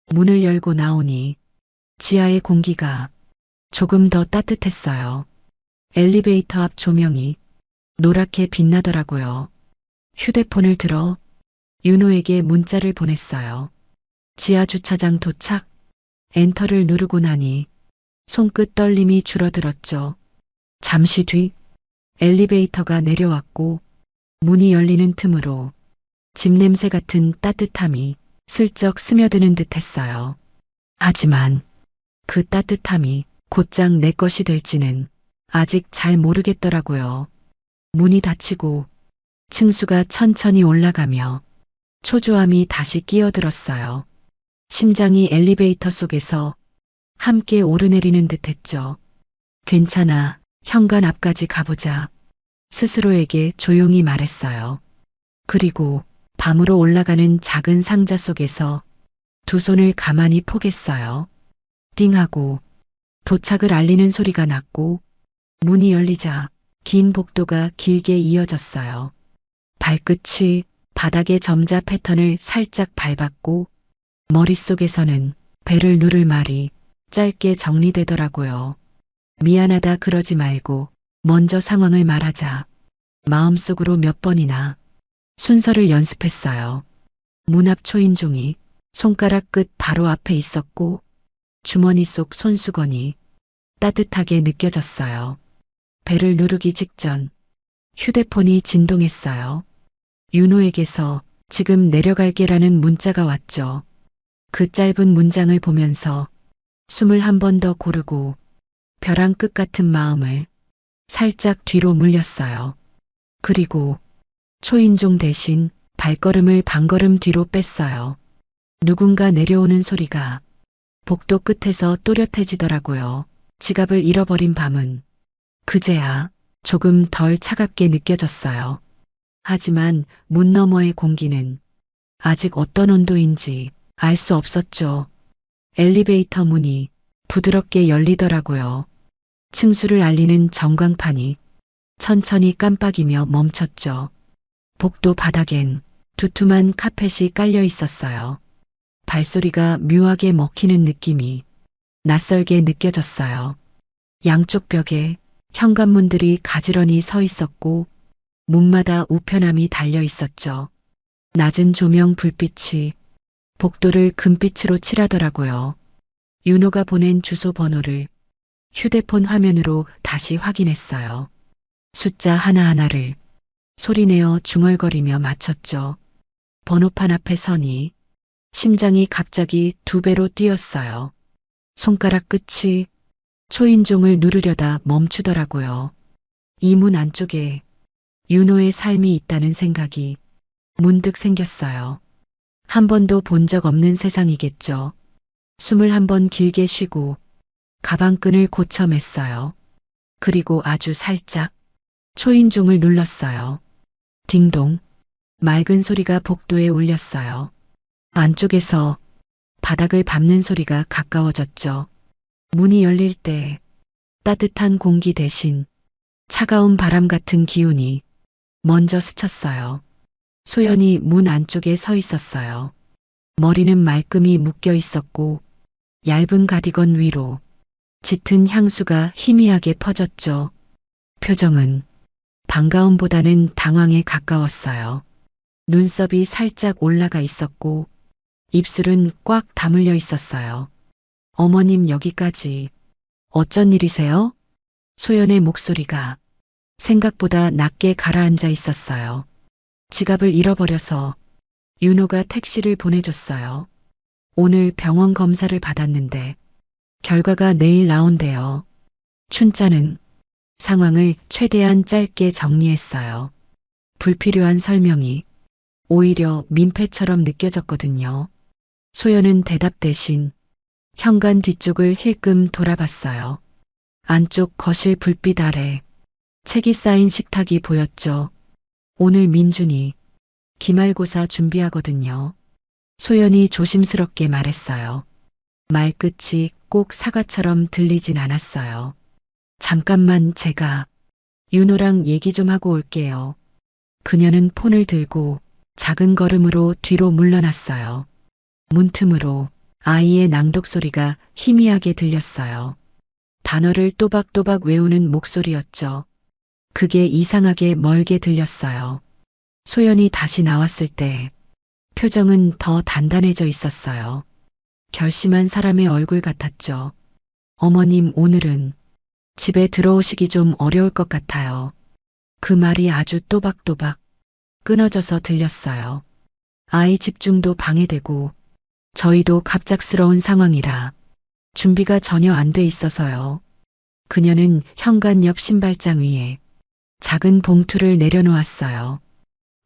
S4: 문을 열고 나오니 지하의 공기가 조금 더 따뜻했어요. 엘리베이터 앞 조명이 노랗게 빛나더라고요. 휴대폰을 들어 윤호에게 문자를 보냈어요. 지하 주차장 도착. 엔터를 누르고 나니 손끝 떨림이 줄어들었죠. 잠시 뒤 엘리베이터가 내려왔고 문이 열리는 틈으로 집 냄새 같은 따뜻함이 슬쩍 스며드는 듯 했어요. 하지만 그 따뜻함이 곧장 내 것이 될지는 아직 잘 모르겠더라고요. 문이 닫히고 층수가 천천히 올라가며 초조함이 다시 끼어들었어요. 심장이 엘리베이터 속에서 함께 오르내리는 듯 했죠. 괜찮아, 현관 앞까지 가보자. 스스로에게 조용히 말했어요. 그리고 밤으로 올라가는 작은 상자 속에서 두 손을 가만히 포겠어요. 띵 하고 도착을 알리는 소리가 났고 문이 열리자 긴 복도가 길게 이어졌어요. 발끝이 바닥의 점자 패턴을 살짝 밟았고 머릿속에서는 배를 누를 말이 짧게 정리되더라고요. 미안하다 그러지 말고 먼저 상황을 말하자. 마음속으로 몇 번이나 순서를 연습했어요. 문 앞 초인종이 손가락 끝 바로 앞에 있었고 주머니 속 손수건이 따뜻하게 느껴졌어요. 배를 누르기 직전 휴대폰이 진동했어요. 윤호에게서 지금 내려갈게라는 문자가 왔죠. 그 짧은 문장을 보면서 숨을 한 번 더 고르고 벼랑 끝 같은 마음을 살짝 뒤로 물렸어요. 그리고 초인종 대신 발걸음을 반걸음 뒤로 뺐어요. 누군가 내려오는 소리가 복도 끝에서 또렷해지더라고요. 지갑을 잃어버린 밤은 그제야 조금 덜 차갑게 느껴졌어요. 하지만 문 너머의 공기는 아직 어떤 온도인지 알 수 없었죠. 엘리베이터 문이 부드럽게 열리더라고요. 층수를 알리는 전광판이 천천히 깜빡이며 멈췄죠. 복도 바닥엔 두툼한 카펫이 깔려 있었어요. 발소리가 묘하게 먹히는 느낌이 낯설게 느껴졌어요. 양쪽 벽에 현관문들이 가지런히 서 있었고 문마다 우편함이 달려 있었죠. 낮은 조명 불빛이 복도를 금빛으로 칠하더라고요. 윤호가 보낸 주소 번호를 휴대폰 화면으로 다시 확인했어요. 숫자 하나하나를 소리내어 중얼거리며 맞췄죠. 번호판 앞에 서니 심장이 갑자기 2배로 뛰었어요. 손가락 끝이 초인종을 누르려다 멈추더라고요. 이 문 안쪽에 윤호의 삶이 있다는 생각이 문득 생겼어요. 한 번도 본 적 없는 세상이겠죠. 숨을 한 번 길게 쉬고 가방끈을 고쳐 맸어요. 그리고 아주 살짝 초인종을 눌렀어요. 딩동. 맑은 소리가 복도에 울렸어요. 안쪽에서 바닥을 밟는 소리가 가까워졌죠. 문이 열릴 때 따뜻한 공기 대신 차가운 바람 같은 기운이 먼저 스쳤어요. 소연이 문 안쪽에 서 있었어요. 머리는 말끔히 묶여 있었고 얇은 가디건 위로 짙은 향수가 희미하게 퍼졌죠. 표정은 반가움보다는 당황에 가까웠어요. 눈썹이 살짝 올라가 있었고 입술은 꽉 다물려 있었어요. 어머님 여기까지. 어쩐 일이세요? 소연의 목소리가 생각보다 낮게 가라앉아 있었어요. 지갑을 잃어버려서 윤호가 택시를 보내줬어요. 오늘 병원 검사를 받았는데 결과가 내일 나온대요. 춘자는 상황을 최대한 짧게 정리했어요. 불필요한 설명이 오히려 민폐처럼 느껴졌거든요. 소연은 대답 대신 현관 뒤쪽을 힐끔 돌아봤어요. 안쪽 거실 불빛 아래 책이 쌓인 식탁이 보였죠. 오늘 민준이 기말고사 준비하거든요. 소연이 조심스럽게 말했어요. 말끝이 꼭 사과처럼 들리진 않았어요. 잠깐만 제가 윤호랑 얘기 좀 하고 올게요. 그녀는 폰을 들고 작은 걸음으로 뒤로 물러났어요. 문틈으로 아이의 낭독 소리가 희미하게 들렸어요. 단어를 또박또박 외우는 목소리였죠. 그게 이상하게 멀게 들렸어요. 소연이 다시 나왔을 때 표정은 더 단단해져 있었어요. 결심한 사람의 얼굴 같았죠. 어머님 오늘은 집에 들어오시기 좀 어려울 것 같아요. 그 말이 아주 또박또박 끊어져서 들렸어요. 아이 집중도 방해되고 저희도 갑작스러운 상황이라 준비가 전혀 안 돼 있어서요. 그녀는 현관 옆 신발장 위에 작은 봉투를 내려놓았어요.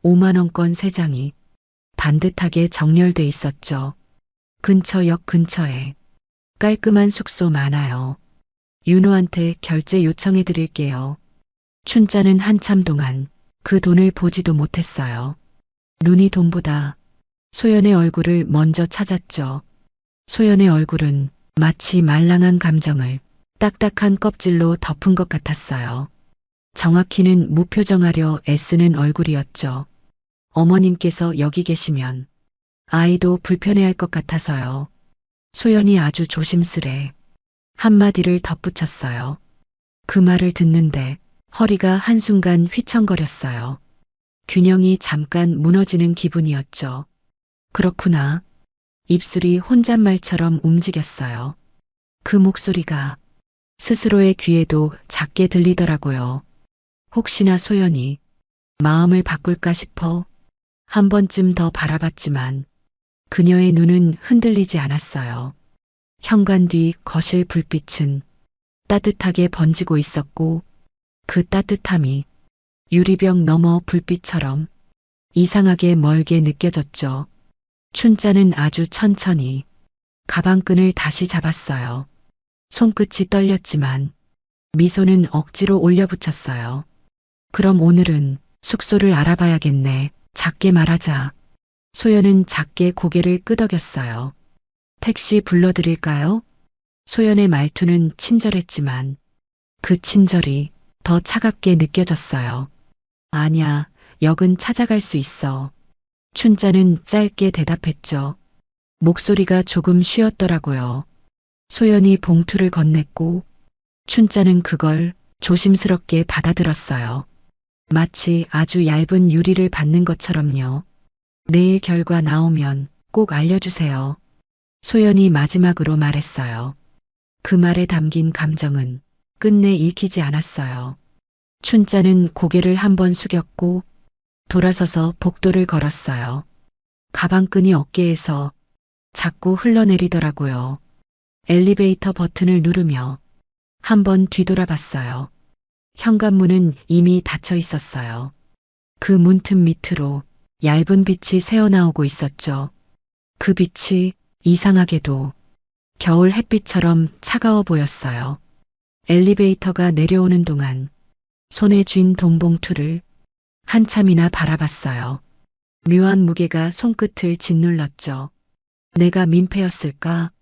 S4: 5만 원권 3장이 반듯하게 정렬돼 있었죠. 근처 역 근처에 깔끔한 숙소 많아요. 윤호한테 결제 요청해 드릴게요. 춘자는 한참 동안 그 돈을 보지도 못했어요. 눈이 돈보다 소연의 얼굴을 먼저 찾았죠. 소연의 얼굴은 마치 말랑한 감정을 딱딱한 껍질로 덮은 것 같았어요. 정확히는 무표정하려 애쓰는 얼굴이었죠. 어머님께서 여기 계시면 아이도 불편해할 것 같아서요. 소연이 아주 조심스레 한마디를 덧붙였어요. 그 말을 듣는데 허리가 한순간 휘청거렸어요. 균형이 잠깐 무너지는 기분이었죠. 그렇구나. 입술이 혼잣말처럼 움직였어요. 그 목소리가 스스로의 귀에도 작게 들리더라고요. 혹시나 소연이 마음을 바꿀까 싶어 한 번쯤 더 바라봤지만 그녀의 눈은 흔들리지 않았어요. 현관 뒤 거실 불빛은 따뜻하게 번지고 있었고 그 따뜻함이 유리병 너머 불빛처럼 이상하게 멀게 느껴졌죠. 춘자는 아주 천천히 가방끈을 다시 잡았어요. 손끝이 떨렸지만 미소는 억지로 올려붙였어요. 그럼 오늘은 숙소를 알아봐야겠네. 작게 말하자. 소연은 작게 고개를 끄덕였어요. 택시 불러드릴까요? 소연의 말투는 친절했지만 그 친절이 더 차갑게 느껴졌어요. 아니야, 역은 찾아갈 수 있어. 춘자는 짧게 대답했죠. 목소리가 조금 쉬었더라고요. 소연이 봉투를 건넸고 춘자는 그걸 조심스럽게 받아들었어요. 마치 아주 얇은 유리를 받는 것처럼요. 내일 결과 나오면 꼭 알려주세요. 소연이 마지막으로 말했어요. 그 말에 담긴 감정은 끝내 읽히지 않았어요. 춘자는 고개를 한번 숙였고 돌아서서 복도를 걸었어요. 가방끈이 어깨에서 자꾸 흘러내리더라고요. 엘리베이터 버튼을 누르며 한번 뒤돌아봤어요. 현관문은 이미 닫혀 있었어요. 그 문틈 밑으로 얇은 빛이 새어나오고 있었죠. 그 빛이 이상하게도 겨울 햇빛처럼 차가워 보였어요. 엘리베이터가 내려오는 동안 손에 쥔 돈봉투를 한참이나 바라봤어요. 묘한 무게가 손끝을 짓눌렀죠. 내가 민폐였을까?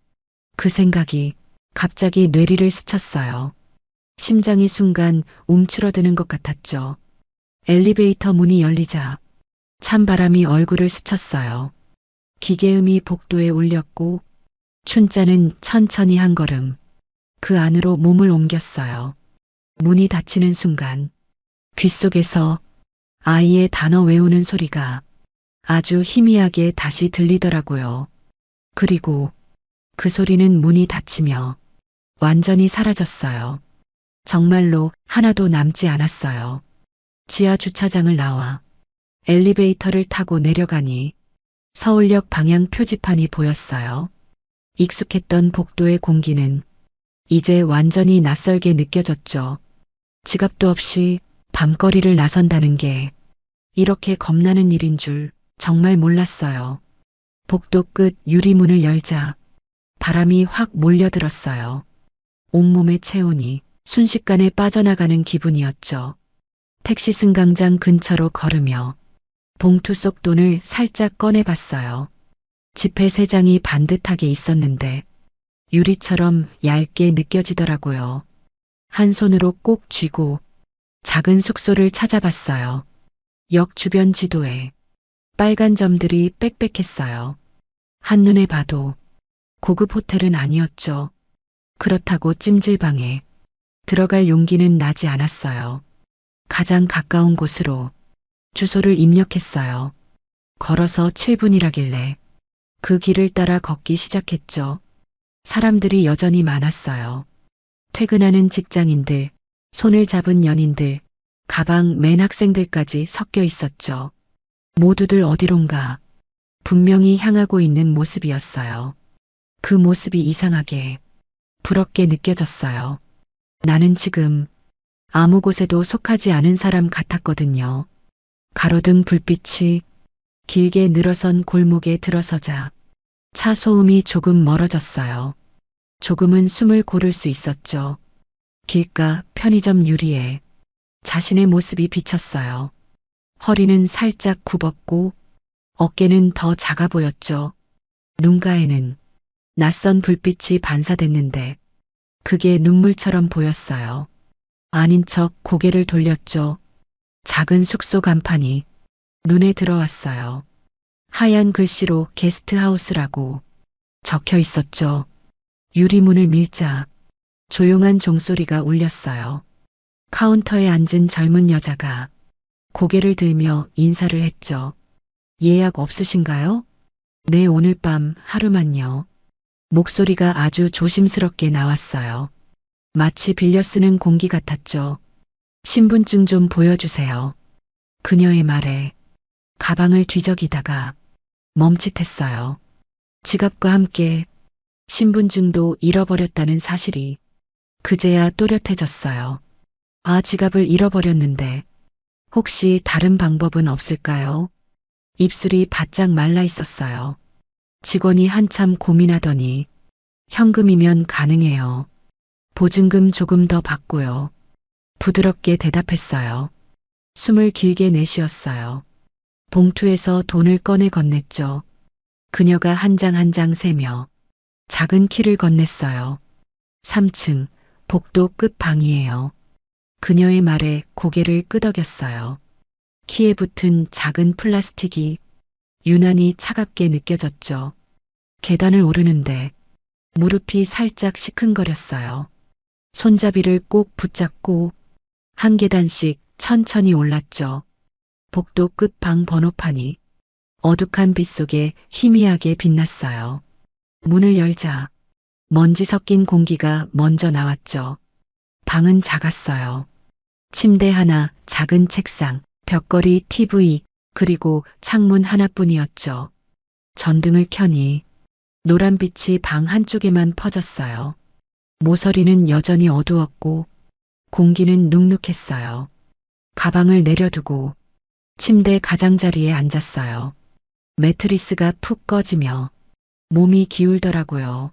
S4: 그 생각이 갑자기 뇌리를 스쳤어요. 심장이 순간 움츠러드는 것 같았죠. 엘리베이터 문이 열리자 찬바람이 얼굴을 스쳤어요. 기계음이 복도에 울렸고 춘자는 천천히 한 걸음 그 안으로 몸을 옮겼어요. 문이 닫히는 순간 귓속에서 아이의 단어 외우는 소리가 아주 희미하게 다시 들리더라고요. 그리고 그 소리는 문이 닫히며 완전히 사라졌어요. 정말로 하나도 남지 않았어요. 지하 주차장을 나와 엘리베이터를 타고 내려가니 서울역 방향 표지판이 보였어요. 익숙했던 복도의 공기는 이제 완전히 낯설게 느껴졌죠. 지갑도 없이 밤거리를 나선다는 게 이렇게 겁나는 일인 줄 정말 몰랐어요. 복도 끝 유리문을 열자 바람이 확 몰려들었어요. 온몸의 체온이 순식간에 빠져나가는 기분이었죠. 택시 승강장 근처로 걸으며 봉투 속 돈을 살짝 꺼내봤어요. 지폐 3장이 반듯하게 있었는데 유리처럼 얇게 느껴지더라고요. 한 손으로 꼭 쥐고 작은 숙소를 찾아봤어요. 역 주변 지도에 빨간 점들이 빽빽했어요. 한눈에 봐도 고급 호텔은 아니었죠. 그렇다고 찜질방에 들어갈 용기는 나지 않았어요. 가장 가까운 곳으로 주소를 입력했어요. 걸어서 7분이라길래 그 길을 따라 걷기 시작했죠. 사람들이 여전히 많았어요. 퇴근하는 직장인들, 손을 잡은 연인들, 가방 맨 학생들까지 섞여 있었죠. 모두들 어디론가 분명히 향하고 있는 모습이었어요. 그 모습이 이상하게 부럽게 느껴졌어요. 나는 지금 아무 곳에도 속하지 않은 사람 같았거든요. 가로등 불빛이 길게 늘어선 골목에 들어서자 차 소음이 조금 멀어졌어요. 조금은 숨을 고를 수 있었죠. 길가 편의점 유리에 자신의 모습이 비쳤어요. 허리는 살짝 굽었고 어깨는 더 작아 보였죠. 눈가에는 낯선 불빛이 반사됐는데 그게 눈물처럼 보였어요. 아닌 척 고개를 돌렸죠. 작은 숙소 간판이 눈에 들어왔어요. 하얀 글씨로 게스트하우스라고 적혀 있었죠. 유리문을 밀자 조용한 종소리가 울렸어요. 카운터에 앉은 젊은 여자가 고개를 들며 인사를 했죠. 예약 없으신가요? 네, 오늘 밤 하루만요. 목소리가 아주 조심스럽게 나왔어요. 마치 빌려 쓰는 공기 같았죠. 신분증 좀 보여주세요. 그녀의 말에 가방을 뒤적이다가 멈칫했어요. 지갑과 함께 신분증도 잃어버렸다는 사실이 그제야 또렷해졌어요. 아, 지갑을 잃어버렸는데 혹시 다른 방법은 없을까요? 입술이 바짝 말라 있었어요. 직원이 한참 고민하더니 현금이면 가능해요. 보증금 조금 더 받고요. 부드럽게 대답했어요. 숨을 길게 내쉬었어요. 봉투에서 돈을 꺼내 건넸죠. 그녀가 한 장 한 장 세며 작은 키를 건넸어요. 3층 복도 끝 방이에요. 그녀의 말에 고개를 끄덕였어요. 키에 붙은 작은 플라스틱이 유난히 차갑게 느껴졌죠. 계단을 오르는데 무릎이 살짝 시큰거렸어요. 손잡이를 꼭 붙잡고 한 계단씩 천천히 올랐죠. 복도 끝 방 번호판이 어둑한 빛 속에 희미하게 빛났어요. 문을 열자 먼지 섞인 공기가 먼저 나왔죠. 방은 작았어요. 침대 하나, 작은 책상, 벽걸이 TV, 그리고 창문 하나뿐이었죠. 전등을 켜니 노란빛이 방 한쪽에만 퍼졌어요. 모서리는 여전히 어두웠고 공기는 눅눅했어요. 가방을 내려두고 침대 가장자리에 앉았어요. 매트리스가 푹 꺼지며 몸이 기울더라고요.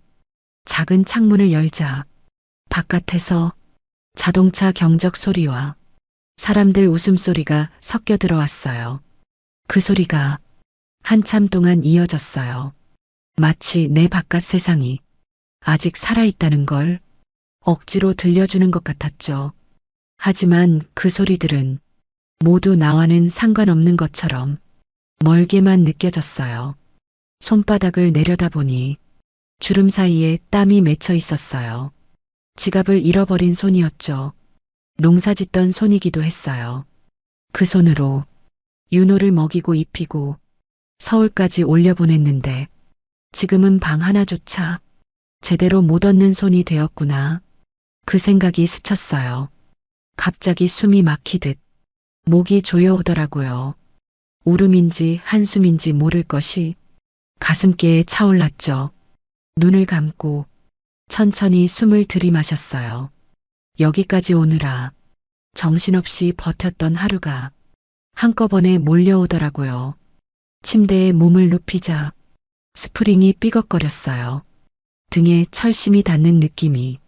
S4: 작은 창문을 열자 바깥에서 자동차 경적 소리와 사람들 웃음소리가 섞여 들어왔어요. 그 소리가 한참 동안 이어졌어요. 마치 내 바깥 세상이 아직 살아있다는 걸 억지로 들려주는 것 같았죠. 하지만 그 소리들은 모두 나와는 상관없는 것처럼 멀게만 느껴졌어요. 손바닥을 내려다보니 주름 사이에 땀이 맺혀 있었어요. 지갑을 잃어버린 손이었죠. 농사 짓던 손이기도 했어요. 그 손으로 윤호를 먹이고 입히고 서울까지 올려보냈는데 지금은 방 하나조차 제대로 못 얻는 손이 되었구나. 그 생각이 스쳤어요. 갑자기 숨이 막히듯 목이 조여오더라고요. 울음인지 한숨인지 모를 것이 가슴께에 차올랐죠. 눈을 감고 천천히 숨을 들이마셨어요. 여기까지 오느라 정신없이 버텼던 하루가 한꺼번에 몰려오더라고요. 침대에 몸을 눕히자 스프링이 삐걱거렸어요. 등에 철심이 닿는 느낌이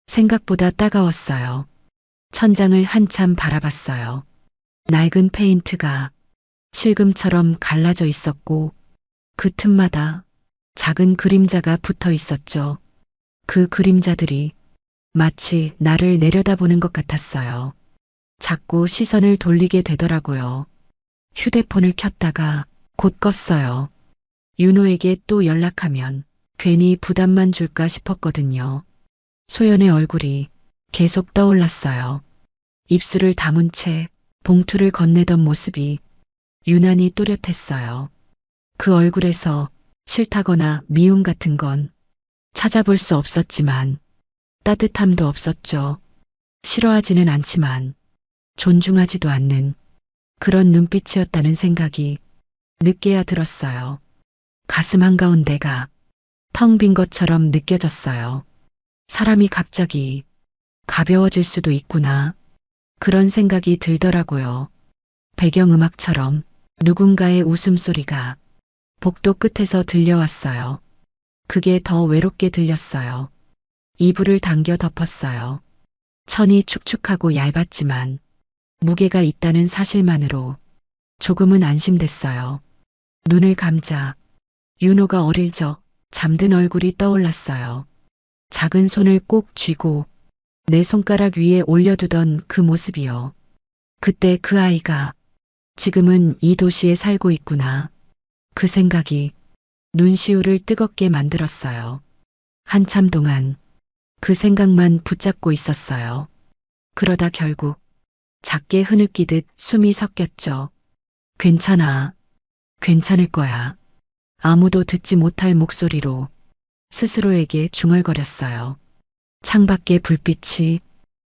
S4: 생각보다 따가웠어요. 천장을 한참 바라봤어요. 낡은 페인트가 실금처럼 갈라져 있었고 그 틈마다 작은 그림자가 붙어 있었죠. 그 그림자들이 마치 나를 내려다보는 것 같았어요. 자꾸 시선을 돌리게 되더라고요. 휴대폰을 켰다가 곧 껐어요. 윤호에게 또 연락하면 괜히 부담만 줄까 싶었거든요. 소연의 얼굴이 계속 떠올랐어요. 입술을 다문 채 봉투를 건네던 모습이 유난히 또렷했어요. 그 얼굴에서 싫다거나 미움 같은 건 찾아볼 수 없었지만 따뜻함도 없었죠. 싫어하지는 않지만 존중하지도 않는 그런 눈빛이었다는 생각이 늦게야 들었어요. 가슴 한가운데가 텅 빈 것처럼 느껴졌어요. 사람이 갑자기 가벼워질 수도 있구나. 그런 생각이 들더라고요. 배경음악처럼 누군가의 웃음소리가 복도 끝에서 들려왔어요. 그게 더 외롭게 들렸어요. 이불을 당겨 덮었어요. 천이 축축하고 얇았지만 무게가 있다는 사실만으로 조금은 안심됐어요. 눈을 감자 윤호가 어릴 적 잠든 얼굴이 떠올랐어요. 작은 손을 꼭 쥐고 내 손가락 위에 올려두던 그 모습이요. 그때 그 아이가 지금은 이 도시에 살고 있구나. 그 생각이 눈시울을 뜨겁게 만들었어요. 한참 동안 그 생각만 붙잡고 있었어요. 그러다 결국 작게 흐느끼듯 숨이 섞였죠. 괜찮아. 괜찮을 거야. 아무도 듣지 못할 목소리로 스스로에게 중얼거렸어요. 창밖의 불빛이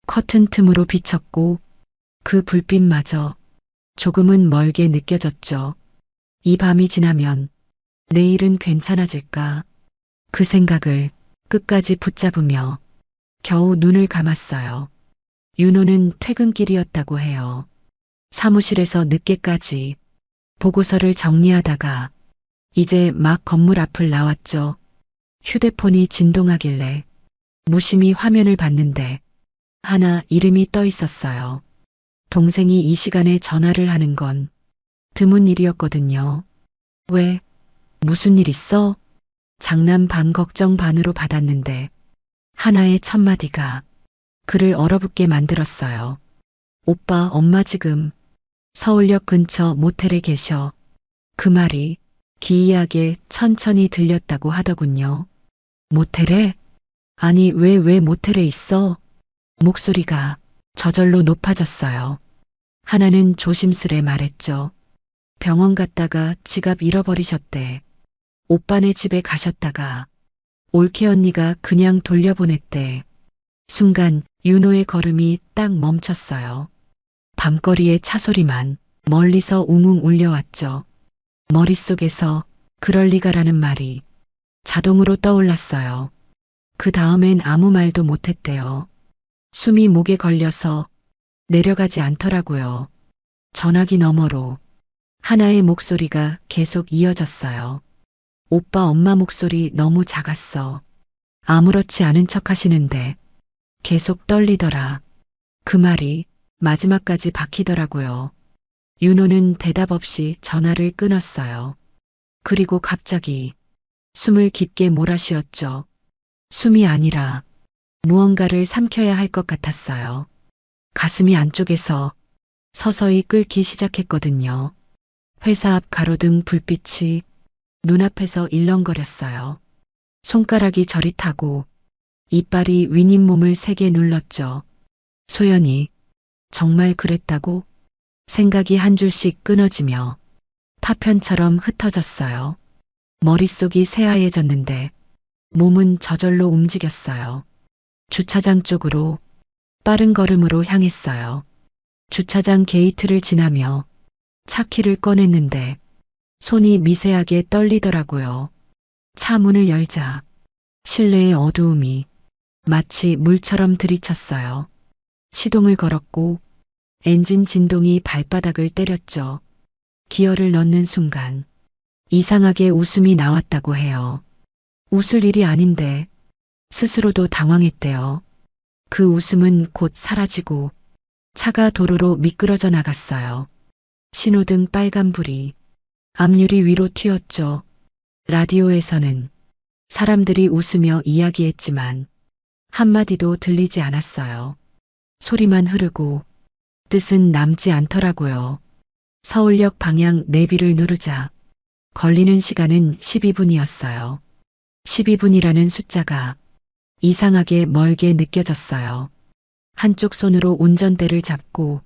S4: 커튼 틈으로 비쳤고 그 불빛마저 조금은 멀게 느껴졌죠. 이 밤이 지나면 내일은 괜찮아질까? 그 생각을 끝까지 붙잡으며 겨우 눈을 감았어요. 윤호는 퇴근길이었다고 해요. 사무실에서 늦게까지 보고서를 정리하다가 이제 막 건물 앞을 나왔죠. 휴대폰이 진동하길래 무심히 화면을 봤는데 하나 이름이 떠 있었어요. 동생이 이 시간에 전화를 하는 건 드문 일이었거든요. 왜? 무슨 일 있어? 장난 반 걱정 반으로 받았는데 하나의 첫마디가 그를 얼어붙게 만들었어요. 오빠, 엄마 지금 서울역 근처 모텔에 계셔. 그 말이 기이하게 천천히 들렸다고 하더군요. 모텔에? 아니, 왜 모텔에 있어? 목소리가 저절로 높아졌어요. 하나는 조심스레 말했죠. 병원 갔다가 지갑 잃어버리셨대. 오빠네 집에 가셨다가 올케 언니가 그냥 돌려보냈대. 순간 윤호의 걸음이 딱 멈췄어요. 밤거리의 차소리만 멀리서 웅웅 울려왔죠. 머릿속에서 그럴 리가라는 말이 자동으로 떠올랐어요. 그 다음엔 아무 말도 못했대요. 숨이 목에 걸려서 내려가지 않더라고요. 전화기 너머로 하나의 목소리가 계속 이어졌어요. 오빠 엄마 목소리 너무 작았어. 아무렇지 않은 척 하시는데 계속 떨리더라. 그 말이 마지막까지 박히더라고요. 윤호는 대답 없이 전화를 끊었어요. 그리고 갑자기 숨을 깊게 몰아쉬었죠. 숨이 아니라 무언가를 삼켜야 할 것 같았어요. 가슴이 안쪽에서 서서히 끓기 시작했거든요. 회사 앞 가로등 불빛이 눈앞에서 일렁거렸어요. 손가락이 저릿하고 이빨이 윈잇몸을 세게 눌렀죠. 소연이 정말 그랬다고? 생각이 한 줄씩 끊어지며 파편처럼 흩어졌어요. 머릿속이 새하얘졌는데 몸은 저절로 움직였어요. 주차장 쪽으로 빠른 걸음으로 향했어요. 주차장 게이트를 지나며 차 키를 꺼냈는데 손이 미세하게 떨리더라고요. 차 문을 열자 실내의 어두움이 마치 물처럼 들이쳤어요. 시동을 걸었고 엔진 진동이 발바닥을 때렸죠. 기어를 넣는 순간 이상하게 웃음이 나왔다고 해요. 웃을 일이 아닌데 스스로도 당황했대요. 그 웃음은 곧 사라지고 차가 도로로 미끄러져 나갔어요. 신호등 빨간불이 앞유리 위로 튀었죠. 라디오에서는 사람들이 웃으며 이야기했지만 한마디도 들리지 않았어요. 소리만 흐르고 뜻은 남지 않더라고요. 서울역 방향 내비를 누르자 걸리는 시간은 12분이었어요. 12분이라는 숫자가 이상하게 멀게 느껴졌어요. 한쪽 손으로 운전대를 잡고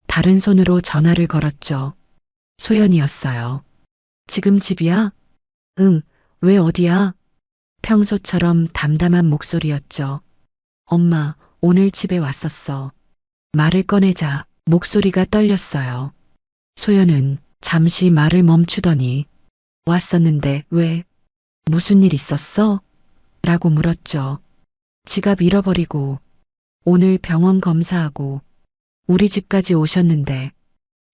S4: 다른 손으로 전화를 걸었죠. 소연이었어요. 지금 집이야? 응, 왜 어디야? 평소처럼 담담한 목소리였죠. 엄마, 오늘 집에 왔었어. 말을 꺼내자 목소리가 떨렸어요. 소연은 잠시 말을 멈추더니 왔었는데 왜? 무슨 일 있었어? 라고 물었죠. 지갑 잃어버리고 오늘 병원 검사하고 우리 집까지 오셨는데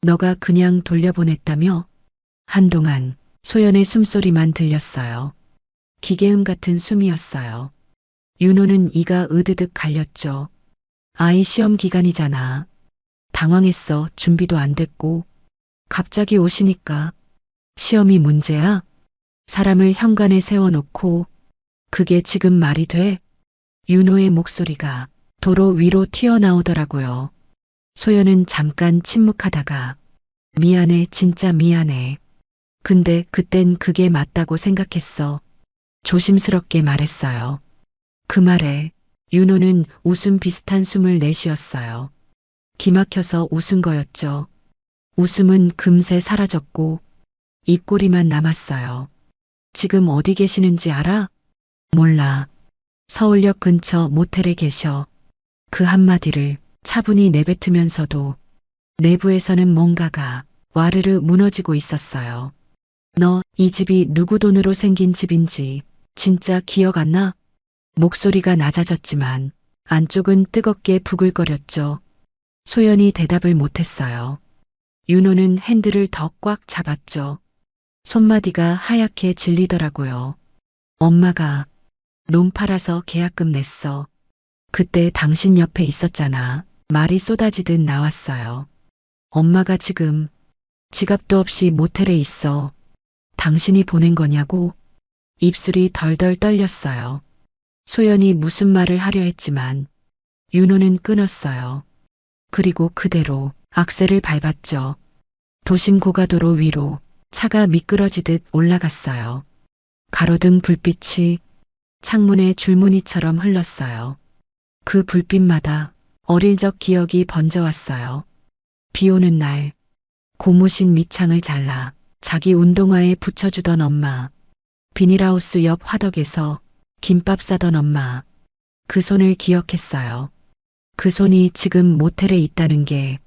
S4: 너가 그냥 돌려보냈다며? 한동안 소연의 숨소리만 들렸어요. 기계음 같은 숨이었어요. 윤호는 이가 으드득 갈렸죠. 아이 시험 기간이잖아. 당황했어. 준비도 안 됐고. 갑자기 오시니까. 시험이 문제야? 사람을 현관에 세워놓고 그게 지금 말이 돼? 윤호의 목소리가 도로 위로 튀어나오더라고요. 소연은 잠깐 침묵하다가 미안해, 진짜 미안해. 근데 그땐 그게 맞다고 생각했어. 조심스럽게 말했어요. 그 말에 윤호는 웃음 비슷한 숨을 내쉬었어요. 기막혀서 웃은 거였죠. 웃음은 금세 사라졌고 입꼬리만 남았어요. 지금 어디 계시는지 알아? 몰라. 서울역 근처 모텔에 계셔. 그 한마디를 차분히 내뱉으면서도 내부에서는 뭔가가 와르르 무너지고 있었어요. 너 이 집이 누구 돈으로 생긴 집인지 진짜 기억 안 나? 목소리가 낮아졌지만 안쪽은 뜨겁게 부글거렸죠. 소연이 대답을 못했어요. 윤호는 핸들을 더 꽉 잡았죠. 손마디가 하얗게 질리더라고요. 엄마가 놈 팔아서 계약금 냈어. 그때 당신 옆에 있었잖아. 말이 쏟아지듯 나왔어요. 엄마가 지금 지갑도 없이 모텔에 있어. 당신이 보낸 거냐고? 입술이 덜덜 떨렸어요. 소연이 무슨 말을 하려 했지만 윤호는 끊었어요. 그리고 그대로 악셀을 밟았죠. 도심 고가도로 위로 차가 미끄러지듯 올라갔어요. 가로등 불빛이 창문에 줄무늬처럼 흘렀어요. 그 불빛마다 어릴 적 기억이 번져왔어요. 비 오는 날 고무신 밑창을 잘라 자기 운동화에 붙여주던 엄마, 비닐하우스 옆 화덕에서 김밥 싸던 엄마, 그 손을 기억했어요. 그 손이 지금 모텔에 있다는 게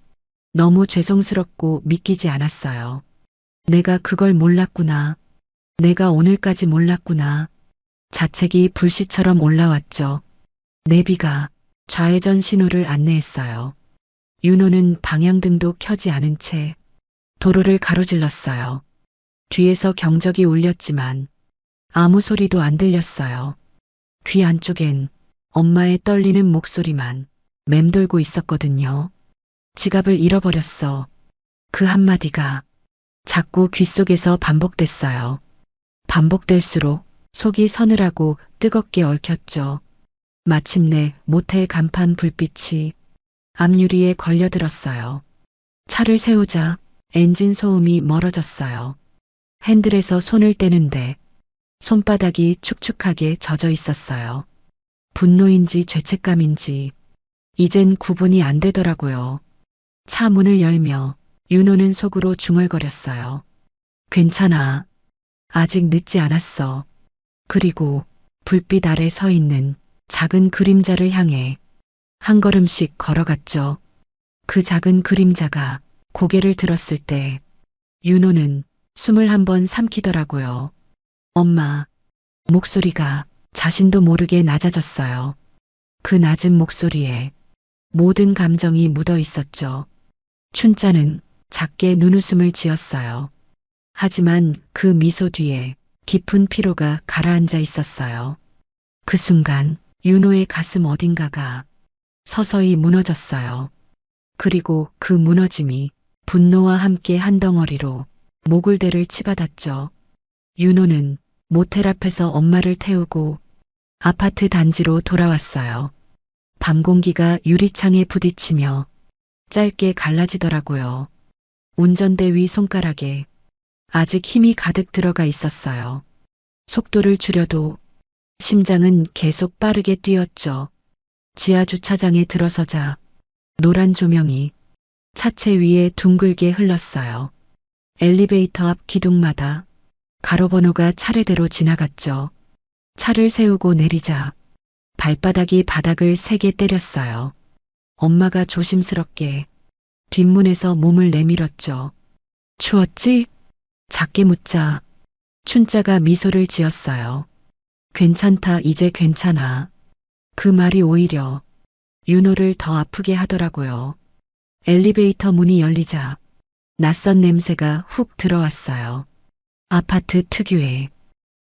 S4: 너무 죄송스럽고 믿기지 않았어요. 내가 그걸 몰랐구나. 내가 오늘까지 몰랐구나. 자책이 불씨처럼 올라왔죠. 내비가 좌회전 신호를 안내했어요. 윤호는 방향등도 켜지 않은 채 도로를 가로질렀어요. 뒤에서 경적이 울렸지만 아무 소리도 안 들렸어요. 귀 안쪽엔 엄마의 떨리는 목소리만 맴돌고 있었거든요. 지갑을 잃어버렸어. 그 한마디가 자꾸 귓속에서 반복됐어요. 반복될수록 속이 서늘하고 뜨겁게 얽혔죠. 마침내 모텔 간판 불빛이 앞유리에 걸려들었어요. 차를 세우자 엔진 소음이 멀어졌어요. 핸들에서 손을 떼는데 손바닥이 축축하게 젖어 있었어요. 분노인지 죄책감인지 이젠 구분이 안 되더라고요. 차 문을 열며 윤호는 속으로 중얼거렸어요. 괜찮아. 아직 늦지 않았어. 그리고 불빛 아래 서 있는 작은 그림자를 향해 한 걸음씩 걸어갔죠. 그 작은 그림자가 고개를 들었을 때 윤호는 숨을 한 번 삼키더라고요. 엄마. 목소리가 자신도 모르게 낮아졌어요. 그 낮은 목소리에 모든 감정이 묻어 있었죠. 춘자는 작게 눈웃음을 지었어요. 하지만 그 미소 뒤에 깊은 피로가 가라앉아 있었어요. 그 순간 윤호의 가슴 어딘가가 서서히 무너졌어요. 그리고 그 무너짐이 분노와 함께 한 덩어리로 모굴대를 치받았죠. 윤호는 모텔 앞에서 엄마를 태우고 아파트 단지로 돌아왔어요. 밤 공기가 유리창에 부딪히며 짧게 갈라지더라고요. 운전대 위 손가락에 아직 힘이 가득 들어가 있었어요. 속도를 줄여도 심장은 계속 빠르게 뛰었죠. 지하 주차장에 들어서자 노란 조명이 차체 위에 둥글게 흘렀어요. 엘리베이터 앞 기둥마다 가로번호가 차례대로 지나갔죠. 차를 세우고 내리자 발바닥이 바닥을 세게 때렸어요. 엄마가 조심스럽게 뒷문에서 몸을 내밀었죠. 추웠지? 작게 묻자 춘자가 미소를 지었어요. 괜찮다, 이제 괜찮아. 그 말이 오히려 윤호를 더 아프게 하더라고요. 엘리베이터 문이 열리자 낯선 냄새가 훅 들어왔어요. 아파트 특유의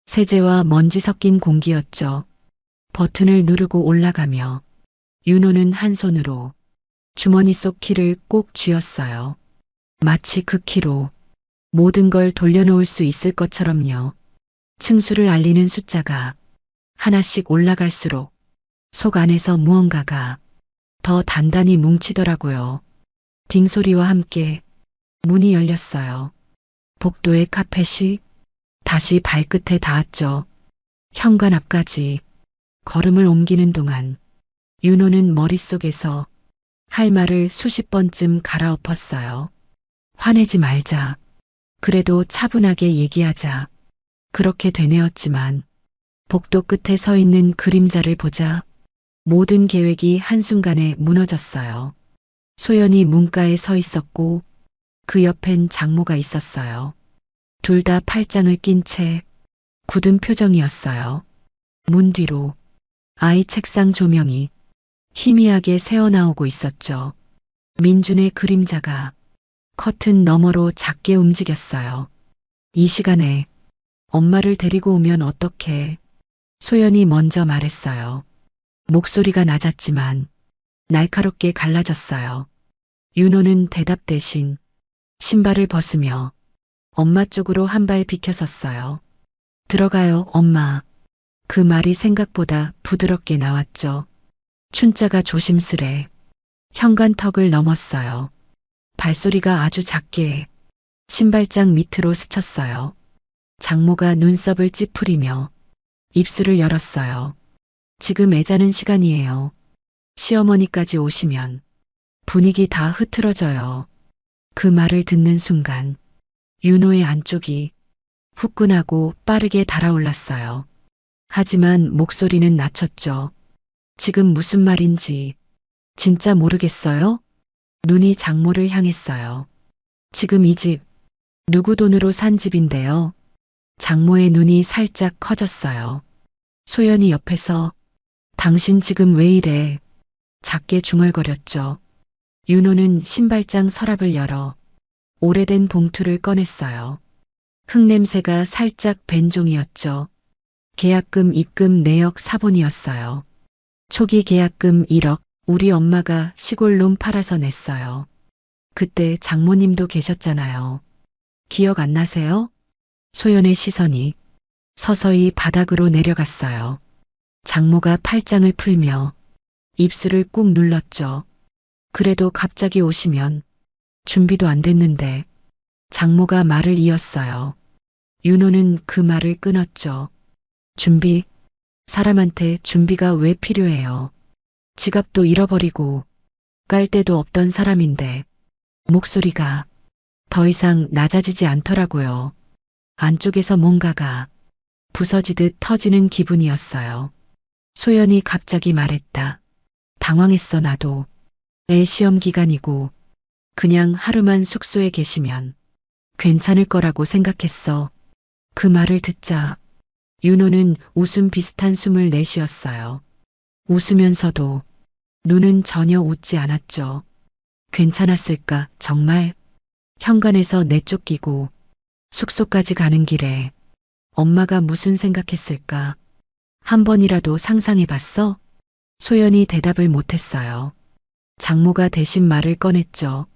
S4: 세제와 먼지 섞인 공기였죠. 버튼을 누르고 올라가며 윤호는 한 손으로 주머니 속 키를 꼭 쥐었어요. 마치 그 키로 모든 걸 돌려놓을 수 있을 것처럼요. 층수를 알리는 숫자가 하나씩 올라갈수록 속 안에서 무언가가 더 단단히 뭉치더라고요. 딩소리와 함께 문이 열렸어요. 복도의 카펫이 다시 발끝에 닿았죠. 현관 앞까지 걸음을 옮기는 동안 윤호는 머릿속에서 할 말을 수십 번쯤 갈아엎었어요. 화내지 말자. 그래도 차분하게 얘기하자. 그렇게 되뇌었지만 복도 끝에 서 있는 그림자를 보자 모든 계획이 한순간에 무너졌어요. 소연이 문가에 서 있었고 그 옆엔 장모가 있었어요. 둘 다 팔짱을 낀 채 굳은 표정이었어요. 문 뒤로 아이 책상 조명이 희미하게 새어나오고 있었죠. 민준의 그림자가 커튼 너머로 작게 움직였어요. 이 시간에 엄마를 데리고 오면 어떡해? 소연이 먼저 말했어요. 목소리가 낮았지만 날카롭게 갈라졌어요. 윤호는 대답 대신 신발을 벗으며 엄마 쪽으로 한 발 비켜섰어요. 들어가요, 엄마. 그 말이 생각보다 부드럽게 나왔죠. 춘자가 조심스레 현관턱을 넘었어요. 발소리가 아주 작게 신발장 밑으로 스쳤어요. 장모가 눈썹을 찌푸리며 입술을 열었어요. 지금 애자는 시간이에요. 시어머니까지 오시면 분위기 다 흐트러져요. 그 말을 듣는 순간 윤호의 안쪽이 후끈하고 빠르게 달아올랐어요. 하지만 목소리는 낮췄죠. 지금 무슨 말인지 진짜 모르겠어요? 눈이 장모를 향했어요. 지금 이 집 누구 돈으로 산 집인데요. 장모의 눈이 살짝 커졌어요. 소연이 옆에서 당신 지금 왜 이래? 작게 중얼거렸죠. 윤호는 신발장 서랍을 열어 오래된 봉투를 꺼냈어요. 흙냄새가 살짝 밴 종이었죠. 계약금 입금 내역 사본이었어요. 초기 계약금 1억, 우리 엄마가 시골 놈 팔아서 냈어요. 그때 장모님도 계셨잖아요. 기억 안 나세요? 소연의 시선이 서서히 바닥으로 내려갔어요. 장모가 팔짱을 풀며 입술을 꾹 눌렀죠. 그래도 갑자기 오시면 준비도 안 됐는데 장모가 말을 이었어요. 윤호는 그 말을 끊었죠. 준비? 사람한테 준비가 왜 필요해요? 지갑도 잃어버리고 깔 데도 없던 사람인데 목소리가 더 이상 낮아지지 않더라고요. 안쪽에서 뭔가가 부서지듯 터지는 기분이었어요. 소연이 갑자기 말했다. 당황했어 나도. 애 시험 기간이고 그냥 하루만 숙소에 계시면 괜찮을 거라고 생각했어. 그 말을 듣자 윤호는 웃음 비슷한 숨을 내쉬었어요. 웃으면서도 눈은 전혀 웃지 않았죠. 괜찮았을까 정말? 현관에서 내쫓기고 숙소까지 가는 길에 엄마가 무슨 생각했을까? 한 번이라도 상상해봤어? 소연이 대답을 못했어요. 장모가 대신 말을 꺼냈죠.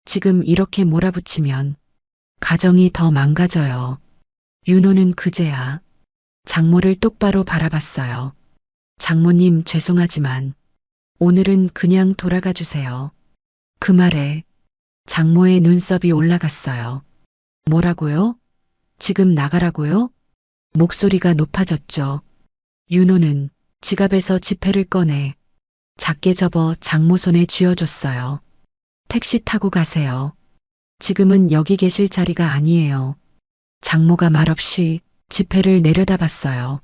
S4: 지금 이렇게 몰아붙이면 가정이 더 망가져요. 윤호는 그제야 장모를 똑바로 바라봤어요. 장모님 죄송하지만 오늘은 그냥 돌아가 주세요. 그 말에 장모의 눈썹이 올라갔어요. 뭐라고요? 지금 나가라고요? 목소리가 높아졌죠. 윤호는 지갑에서 지폐를 꺼내 작게 접어 장모 손에 쥐어줬어요. 택시 타고 가세요. 지금은 여기 계실 자리가 아니에요. 장모가 말없이 지폐를 내려다봤어요.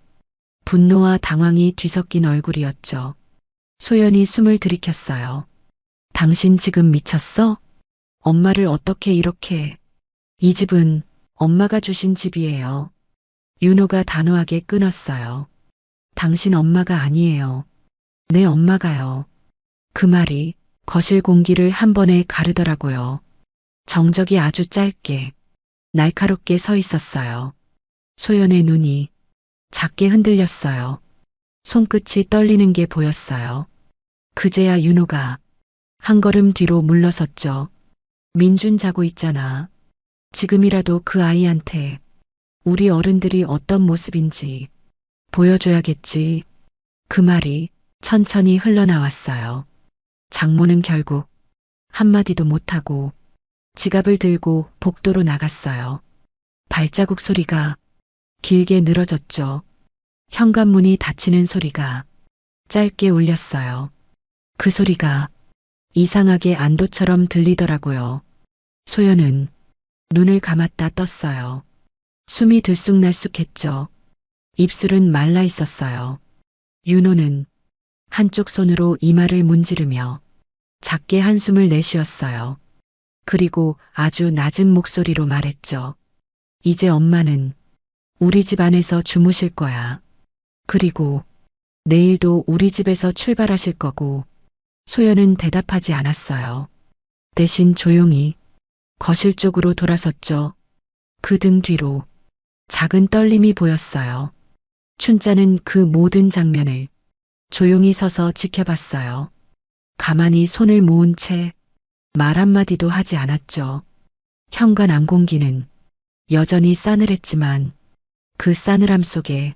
S4: 분노와 당황이 뒤섞인 얼굴이었죠. 소연이 숨을 들이켰어요. 당신 지금 미쳤어? 엄마를 어떻게 이렇게... 이 집은 엄마가 주신 집이에요. 윤호가 단호하게 끊었어요. 당신 엄마가 아니에요. 내 엄마가요. 그 말이 거실 공기를 한 번에 가르더라고요. 정적이 아주 짧게, 날카롭게 서 있었어요. 소연의 눈이 작게 흔들렸어요. 손끝이 떨리는 게 보였어요. 그제야 윤호가 한 걸음 뒤로 물러섰죠. 민준 자고 있잖아. 지금이라도 그 아이한테 우리 어른들이 어떤 모습인지 보여줘야겠지. 그 말이 천천히 흘러나왔어요. 장모는 결국 한마디도 못하고 지갑을 들고 복도로 나갔어요. 발자국 소리가 길게 늘어졌죠. 현관문이 닫히는 소리가 짧게 울렸어요. 그 소리가 이상하게 안도처럼 들리더라고요. 소연은 눈을 감았다 떴어요. 숨이 들쑥날쑥했죠. 입술은 말라 있었어요. 윤호는 한쪽 손으로 이마를 문지르며 작게 한숨을 내쉬었어요. 그리고 아주 낮은 목소리로 말했죠. 이제 엄마는 우리 집 안에서 주무실 거야. 그리고 내일도 우리 집에서 출발하실 거고. 소연은 대답하지 않았어요. 대신 조용히 거실 쪽으로 돌아섰죠. 그 등 뒤로 작은 떨림이 보였어요. 춘자는 그 모든 장면을 조용히 서서 지켜봤어요. 가만히 손을 모은 채 말 한마디도 하지 않았죠. 현관 안 공기는 여전히 싸늘했지만 그 싸늘함 속에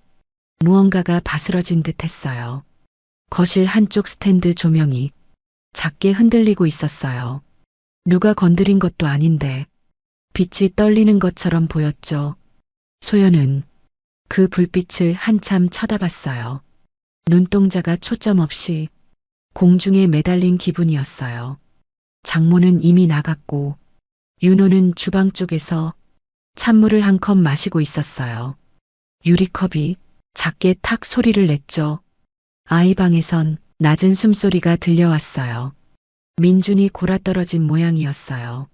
S4: 무언가가 바스러진 듯 했어요. 거실 한쪽 스탠드 조명이 작게 흔들리고 있었어요. 누가 건드린 것도 아닌데 빛이 떨리는 것처럼 보였죠. 소연은 그 불빛을 한참 쳐다봤어요. 눈동자가 초점 없이 공중에 매달린 기분이었어요. 장모는 이미 나갔고 윤호는 주방 쪽에서 찬물을 한 컵 마시고 있었어요. 유리컵이 작게 탁 소리를 냈죠. 아이 방에선 낮은 숨소리가 들려왔어요. 민준이 골아떨어진 모양이었어요.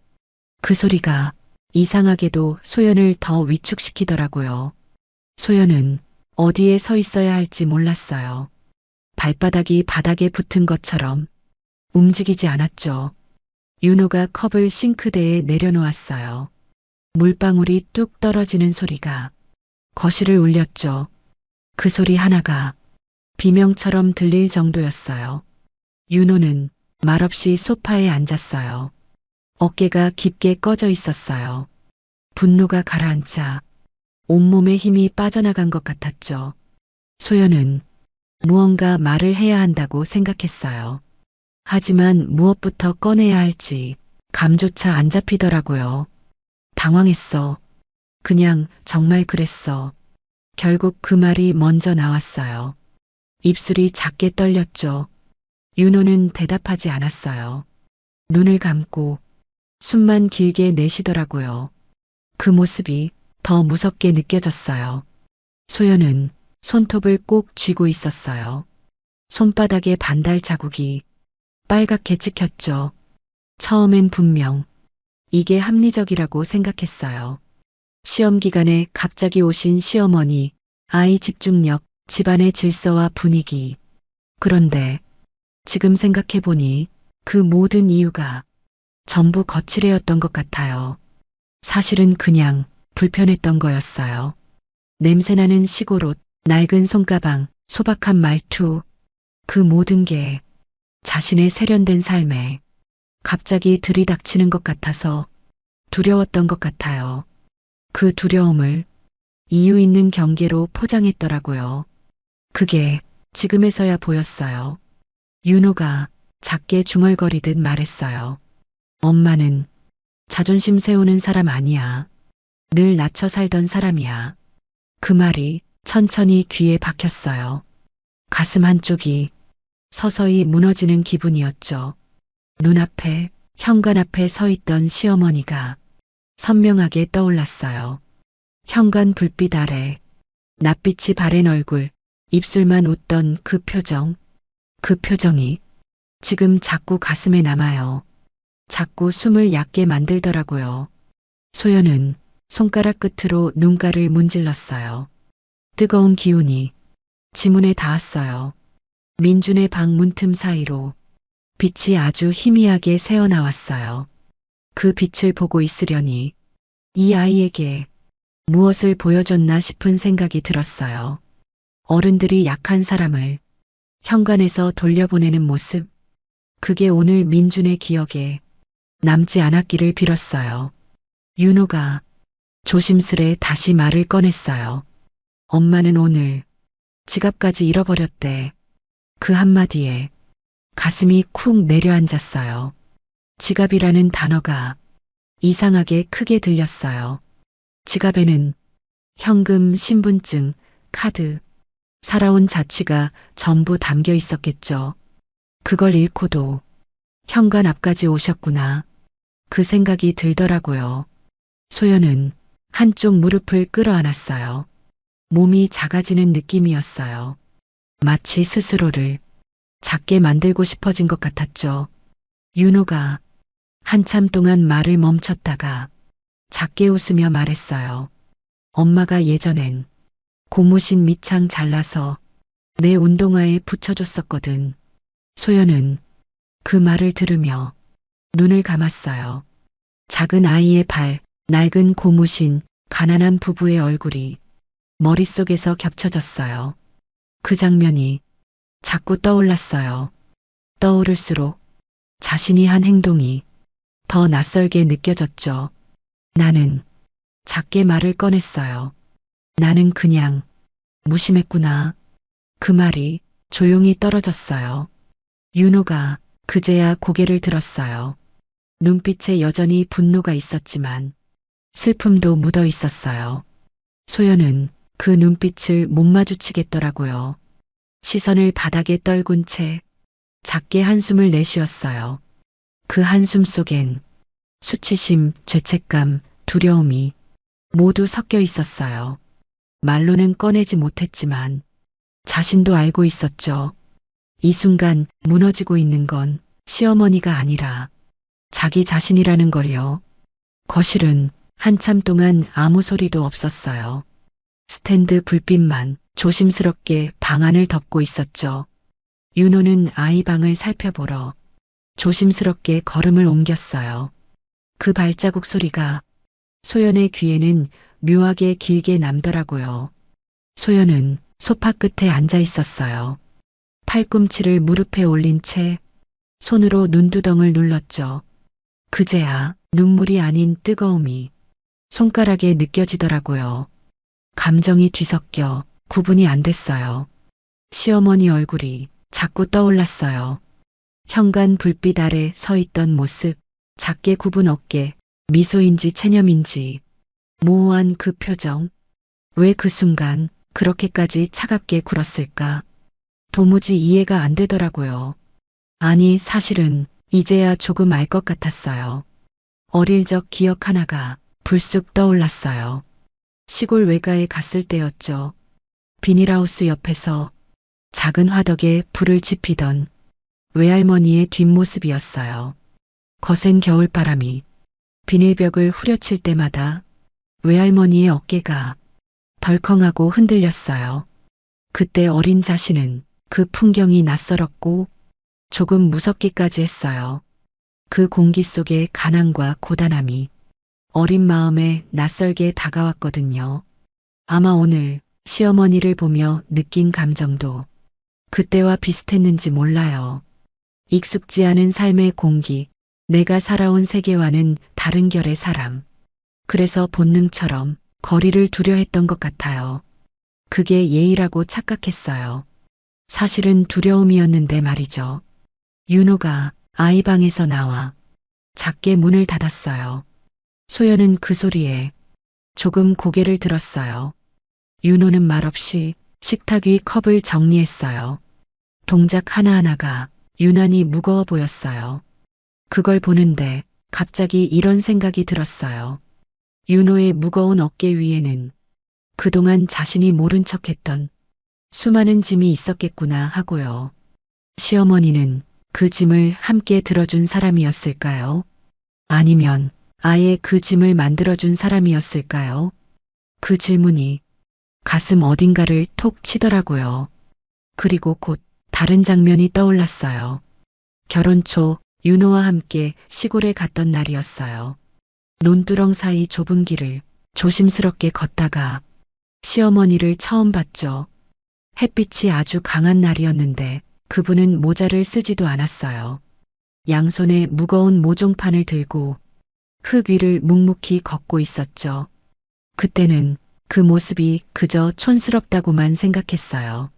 S4: 그 소리가 이상하게도 소연을 더 위축시키더라고요. 소연은 어디에 서 있어야 할지 몰랐어요. 발바닥이 바닥에 붙은 것처럼 움직이지 않았죠. 윤호가 컵을 싱크대에 내려놓았어요. 물방울이 뚝 떨어지는 소리가 거실을 울렸죠. 그 소리 하나가 비명처럼 들릴 정도였어요. 윤호는 말없이 소파에 앉았어요. 어깨가 깊게 꺼져 있었어요. 분노가 가라앉자 온몸에 힘이 빠져나간 것 같았죠. 소연은 무언가 말을 해야 한다고 생각했어요. 하지만 무엇부터 꺼내야 할지 감조차 안 잡히더라고요. 당황했어. 그냥 정말 그랬어. 결국 그 말이 먼저 나왔어요. 입술이 작게 떨렸죠. 윤호는 대답하지 않았어요. 눈을 감고 숨만 길게 내쉬더라고요. 그 모습이 더 무섭게 느껴졌어요. 소연은 손톱을 꼭 쥐고 있었어요. 손바닥에 반달 자국이 빨갛게 찍혔죠. 처음엔 분명 이게 합리적이라고 생각했어요. 시험 기간에 갑자기 오신 시어머니, 아이 집중력, 집안의 질서와 분위기. 그런데 지금 생각해보니 그 모든 이유가 전부 거칠애였던 것 같아요. 사실은 그냥 불편했던 거였어요. 냄새나는 시골옷, 낡은 손가방, 소박한 말투, 그 모든 게 자신의 세련된 삶에 갑자기 들이닥치는 것 같아서 두려웠던 것 같아요. 그 두려움을 이유 있는 경계로 포장했더라고요. 그게 지금에서야 보였어요. 윤호가 작게 중얼거리듯 말했어요. 엄마는 자존심 세우는 사람 아니야. 늘 낮춰 살던 사람이야. 그 말이 천천히 귀에 박혔어요. 가슴 한쪽이 서서히 무너지는 기분이었죠. 눈앞에 현관 앞에 서 있던 시어머니가 선명하게 떠올랐어요. 현관 불빛 아래 낯빛이 바랜 얼굴, 입술만 웃던 그 표정. 그 표정이 지금 자꾸 가슴에 남아요. 자꾸 숨을 얕게 만들더라고요. 소연은 손가락 끝으로 눈가를 문질렀어요. 뜨거운 기운이 지문에 닿았어요. 민준의 방 문틈 사이로 빛이 아주 희미하게 새어나왔어요. 그 빛을 보고 있으려니 이 아이에게 무엇을 보여줬나 싶은 생각이 들었어요. 어른들이 약한 사람을 현관에서 돌려보내는 모습, 그게 오늘 민준의 기억에 남지 않았기를 빌었어요. 윤호가 조심스레 다시 말을 꺼냈어요. 엄마는 오늘 지갑까지 잃어버렸대. 그 한마디에 가슴이 쿵 내려앉았어요. 지갑이라는 단어가 이상하게 크게 들렸어요. 지갑에는 현금, 신분증, 카드, 살아온 자취가 전부 담겨 있었겠죠. 그걸 잃고도 현관 앞까지 오셨구나. 그 생각이 들더라고요. 소연은 한쪽 무릎을 끌어안았어요. 몸이 작아지는 느낌이었어요. 마치 스스로를 작게 만들고 싶어진 것 같았죠. 윤호가 한참 동안 말을 멈췄다가 작게 웃으며 말했어요. 엄마가 예전엔 고무신 밑창 잘라서 내 운동화에 붙여줬었거든. 소연은 그 말을 들으며 눈을 감았어요. 작은 아이의 발, 낡은 고무신, 가난한 부부의 얼굴이 머릿속에서 겹쳐졌어요. 그 장면이 자꾸 떠올랐어요. 떠오를수록 자신이 한 행동이 더 낯설게 느껴졌죠. 나는 작게 말을 꺼냈어요. 나는 그냥 무심했구나. 그 말이 조용히 떨어졌어요. 윤호가 그제야 고개를 들었어요. 눈빛에 여전히 분노가 있었지만 슬픔도 묻어 있었어요. 소연은 그 눈빛을 못 마주치겠더라고요. 시선을 바닥에 떨군 채 작게 한숨을 내쉬었어요. 그 한숨 속엔 수치심, 죄책감, 두려움이 모두 섞여 있었어요. 말로는 꺼내지 못했지만 자신도 알고 있었죠. 이 순간 무너지고 있는 건 시어머니가 아니라 자기 자신이라는 걸요. 거실은 한참 동안 아무 소리도 없었어요. 스탠드 불빛만 조심스럽게 방 안을 덮고 있었죠. 윤호는 아이 방을 살펴보러 조심스럽게 걸음을 옮겼어요. 그 발자국 소리가 소연의 귀에는 묘하게 길게 남더라고요. 소연은 소파 끝에 앉아 있었어요. 팔꿈치를 무릎에 올린 채 손으로 눈두덩을 눌렀죠. 그제야 눈물이 아닌 뜨거움이 손가락에 느껴지더라고요. 감정이 뒤섞여 구분이 안 됐어요. 시어머니 얼굴이 자꾸 떠올랐어요. 현관 불빛 아래 서 있던 모습, 작게 굽은 어깨, 미소인지 체념인지 모호한 그 표정. 왜 그 순간 그렇게까지 차갑게 굴었을까? 도무지 이해가 안 되더라고요. 아니, 사실은 이제야 조금 알 것 같았어요. 어릴 적 기억 하나가 불쑥 떠올랐어요. 시골 외가에 갔을 때였죠. 비닐하우스 옆에서 작은 화덕에 불을 지피던 외할머니의 뒷모습이었어요. 거센 겨울바람이 비닐벽을 후려칠 때마다 외할머니의 어깨가 덜컹하고 흔들렸어요. 그때 어린 자신은 그 풍경이 낯설었고 조금 무섭기까지 했어요. 그 공기 속의 가난과 고단함이 어린 마음에 낯설게 다가왔거든요. 아마 오늘 시어머니를 보며 느낀 감정도 그때와 비슷했는지 몰라요. 익숙지 않은 삶의 공기, 내가 살아온 세계와는 다른 결의 사람. 그래서 본능처럼 거리를 두려 했던 것 같아요. 그게 예의라고 착각했어요. 사실은 두려움이었는데 말이죠. 윤호가 아이 방에서 나와 작게 문을 닫았어요. 소연은 그 소리에 조금 고개를 들었어요. 윤호는 말없이 식탁 위 컵을 정리했어요. 동작 하나하나가 유난히 무거워 보였어요. 그걸 보는데 갑자기 이런 생각이 들었어요. 윤호의 무거운 어깨 위에는 그동안 자신이 모른 척했던 수많은 짐이 있었겠구나 하고요. 시어머니는 그 짐을 함께 들어준 사람이었을까요? 아니면 아예 그 짐을 만들어준 사람이었을까요? 그 질문이 가슴 어딘가를 톡 치더라고요. 그리고 곧 다른 장면이 떠올랐어요. 결혼 초 윤호와 함께 시골에 갔던 날이었어요. 논두렁 사이 좁은 길을 조심스럽게 걷다가 시어머니를 처음 봤죠. 햇빛이 아주 강한 날이었는데 그분은 모자를 쓰지도 않았어요. 양손에 무거운 모종판을 들고 흙 위를 묵묵히 걷고 있었죠. 그때는 그 모습이 그저 촌스럽다고만 생각했어요.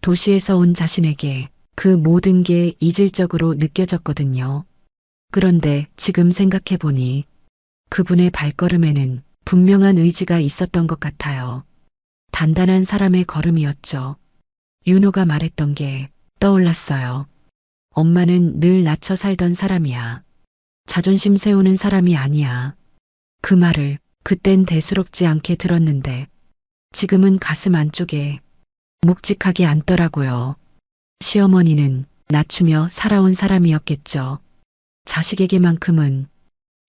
S4: 도시에서 온 자신에게 그 모든 게 이질적으로 느껴졌거든요. 그런데 지금 생각해보니 그분의 발걸음에는 분명한 의지가 있었던 것 같아요. 단단한 사람의 걸음이었죠. 윤호가 말했던 게 떠올랐어요. 엄마는 늘 낮춰 살던 사람이야. 자존심 세우는 사람이 아니야. 그 말을 그땐 대수롭지 않게 들었는데 지금은 가슴 안쪽에 묵직하게 앉더라고요. 시어머니는 낮추며 살아온 사람이었겠죠. 자식에게만큼은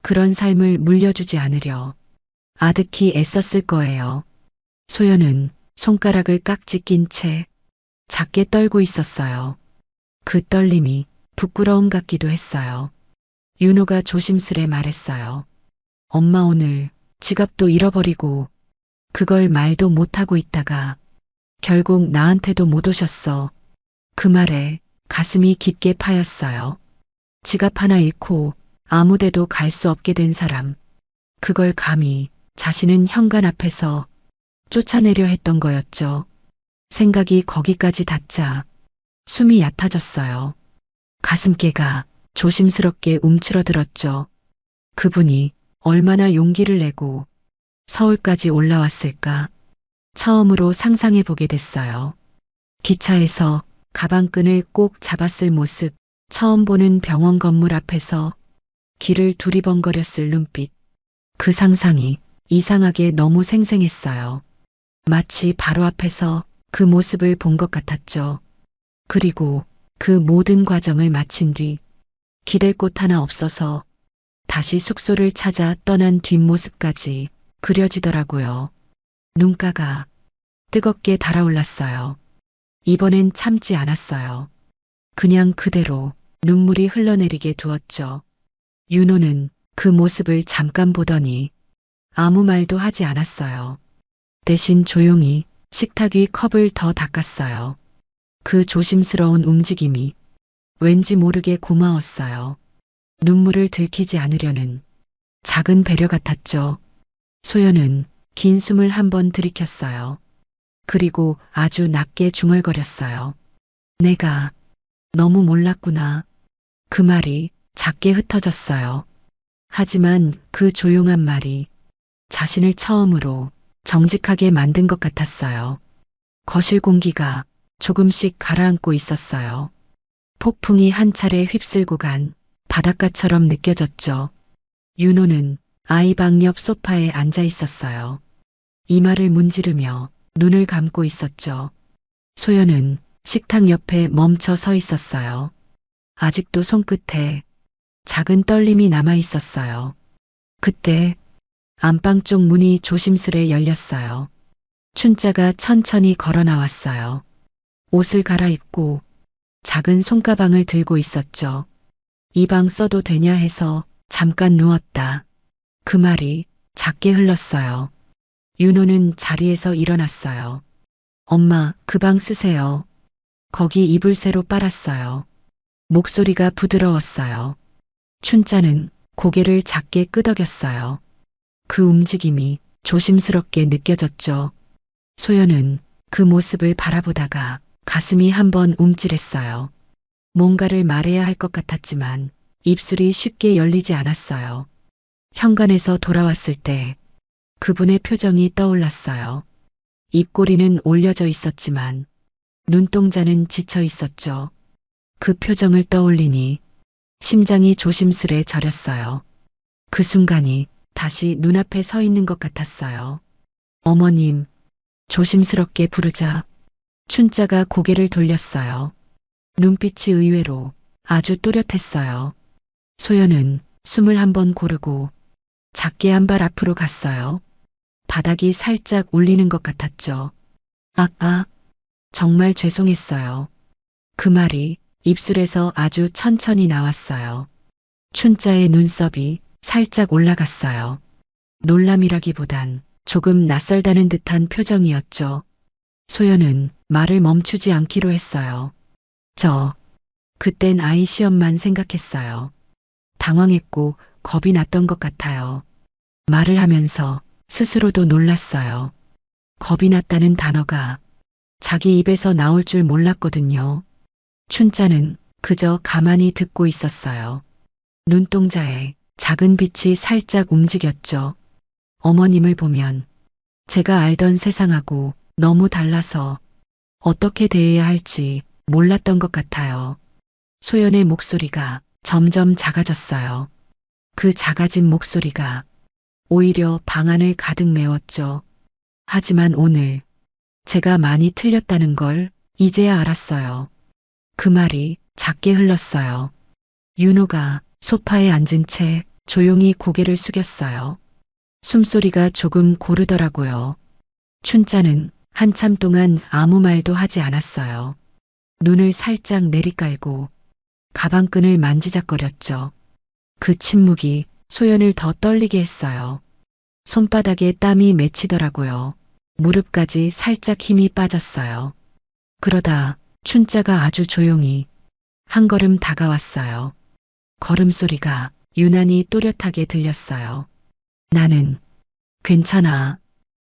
S4: 그런 삶을 물려주지 않으려 아득히 애썼을 거예요. 소연은 손가락을 깍지 낀 채 작게 떨고 있었어요. 그 떨림이 부끄러움 같기도 했어요. 윤호가 조심스레 말했어요. 엄마 오늘 지갑도 잃어버리고 그걸 말도 못하고 있다가 결국 나한테도 못 오셨어. 그 말에 가슴이 깊게 파였어요. 지갑 하나 잃고 아무데도 갈 수 없게 된 사람. 그걸 감히 자신은 현관 앞에서 쫓아내려 했던 거였죠. 생각이 거기까지 닿자 숨이 얕아졌어요. 가슴께가 조심스럽게 움츠러들었죠. 그분이 얼마나 용기를 내고 서울까지 올라왔을까? 처음으로 상상해 보게 됐어요. 기차에서 가방끈을 꼭 잡았을 모습, 처음 보는 병원 건물 앞에서 길을 두리번거렸을 눈빛. 그 상상이 이상하게 너무 생생했어요. 마치 바로 앞에서 그 모습을 본 것 같았죠. 그리고 그 모든 과정을 마친 뒤 기댈 곳 하나 없어서 다시 숙소를 찾아 떠난 뒷모습까지 그려지더라고요. 눈가가 뜨겁게 달아올랐어요. 이번엔 참지 않았어요. 그냥 그대로 눈물이 흘러내리게 두었죠. 윤호는 그 모습을 잠깐 보더니 아무 말도 하지 않았어요. 대신 조용히 식탁 위 컵을 더 닦았어요. 그 조심스러운 움직임이 왠지 모르게 고마웠어요. 눈물을 들키지 않으려는 작은 배려 같았죠. 소연은 긴 숨을 한번 들이켰어요. 그리고 아주 낮게 중얼거렸어요. 내가 너무 몰랐구나. 그 말이 작게 흩어졌어요. 하지만 그 조용한 말이 자신을 처음으로 정직하게 만든 것 같았어요. 거실 공기가 조금씩 가라앉고 있었어요. 폭풍이 한 차례 휩쓸고 간 바닷가처럼 느껴졌죠. 윤호는 아이 방 옆 소파에 앉아 있었어요. 이마를 문지르며 눈을 감고 있었죠. 소연은 식탁 옆에 멈춰 서 있었어요. 아직도 손끝에 작은 떨림이 남아 있었어요. 그때 안방 쪽 문이 조심스레 열렸어요. 춘자가 천천히 걸어 나왔어요. 옷을 갈아입고 작은 손가방을 들고 있었죠. 이 방 써도 되냐 해서 잠깐 누웠다. 그 말이 작게 흘렀어요. 윤호는 자리에서 일어났어요. 엄마, 그 방 쓰세요. 거기 이불 새로 빨았어요. 목소리가 부드러웠어요. 춘자는 고개를 작게 끄덕였어요. 그 움직임이 조심스럽게 느껴졌죠. 소연은 그 모습을 바라보다가 가슴이 한번 움찔했어요. 뭔가를 말해야 할 것 같았지만 입술이 쉽게 열리지 않았어요. 현관에서 돌아왔을 때 그분의 표정이 떠올랐어요. 입꼬리는 올려져 있었지만 눈동자는 지쳐 있었죠. 그 표정을 떠올리니 심장이 조심스레 저렸어요. 그 순간이 다시 눈앞에 서 있는 것 같았어요. 어머님, 조심스럽게 부르자 춘자가 고개를 돌렸어요. 눈빛이 의외로 아주 또렷했어요. 소연은 숨을 한번 고르고 작게 한 발 앞으로 갔어요. 바닥이 살짝 울리는 것 같았죠. 정말 죄송했어요. 그 말이 입술에서 아주 천천히 나왔어요. 춘자의 눈썹이 살짝 올라갔어요. 놀람이라기보단 조금 낯설다는 듯한 표정이었죠. 소연은 말을 멈추지 않기로 했어요. 그땐 아이 시험만 생각했어요. 당황했고 겁이 났던 것 같아요. 말을 하면서 스스로도 놀랐어요. 겁이 났다는 단어가 자기 입에서 나올 줄 몰랐거든요. 춘자는 그저 가만히 듣고 있었어요. 눈동자에 작은 빛이 살짝 움직였죠. 어머님을 보면 제가 알던 세상하고 너무 달라서 어떻게 대해야 할지 몰랐던 것 같아요. 소연의 목소리가 점점 작아졌어요. 그 작아진 목소리가 오히려 방 안을 가득 메웠죠. 하지만 오늘 제가 많이 틀렸다는 걸 이제야 알았어요. 그 말이 작게 흘렀어요. 윤호가 소파에 앉은 채 조용히 고개를 숙였어요. 숨소리가 조금 고르더라고요. 춘자는 한참 동안 아무 말도 하지 않았어요. 눈을 살짝 내리깔고 가방끈을 만지작거렸죠. 그 침묵이 소연을 더 떨리게 했어요. 손바닥에 땀이 맺히더라고요. 무릎까지 살짝 힘이 빠졌어요. 그러다 춘자가 아주 조용히 한 걸음 다가왔어요. 걸음소리가 유난히 또렷하게 들렸어요. 나는 괜찮아.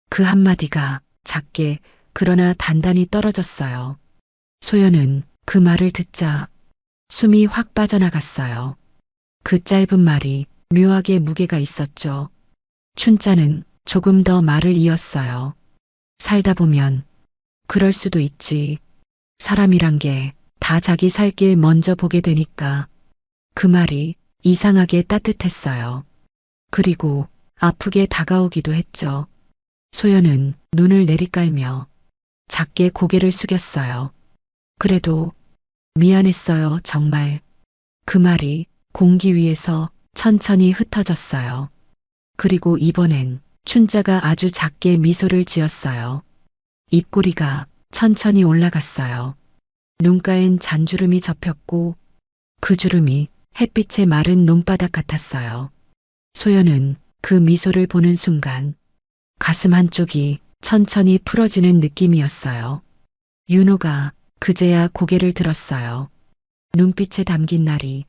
S4: 그 한마디가 작게 그러나 단단히 떨어졌어요. 소연은 그 말을 듣자 숨이 확 빠져나갔어요. 그 짧은 말이 묘하게 무게가 있었죠. 춘자는 조금 더 말을 이었어요. 살다 보면 그럴 수도 있지. 사람이란 게 다 자기 살 길 먼저 보게 되니까. 그 말이 이상하게 따뜻했어요. 그리고 아프게 다가오기도 했죠. 소연은 눈을 내리깔며 작게 고개를 숙였어요. 그래도 미안했어요, 정말. 그 말이 공기 위에서 천천히 흩어졌어요. 그리고 이번엔 춘자가 아주 작게 미소를 지었어요. 입꼬리가 천천히 올라갔어요. 눈가엔 잔주름이 접혔고 그 주름이 햇빛에 마른 논바닥 같았어요. 소연은 그 미소를 보는 순간 가슴 한쪽이 천천히 풀어지는 느낌이었어요. 윤호가 그제야 고개를 들었어요. 눈빛에 담긴 날이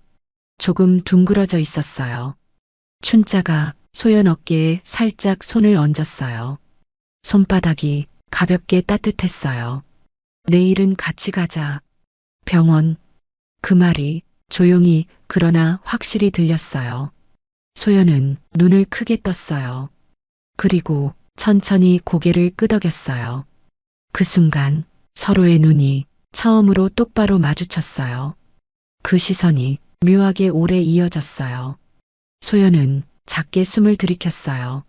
S4: 조금 둥그러져 있었어요. 춘자가 소연 어깨에 살짝 손을 얹었어요. 손바닥이 가볍게 따뜻했어요. 내일은 같이 가자. 병원. 그 말이 조용히 그러나 확실히 들렸어요. 소연은 눈을 크게 떴어요. 그리고 천천히 고개를 끄덕였어요. 그 순간 서로의 눈이 처음으로 똑바로 마주쳤어요. 그 시선이 묘하게 오래 이어졌어요. 소연은 작게 숨을 들이켰어요.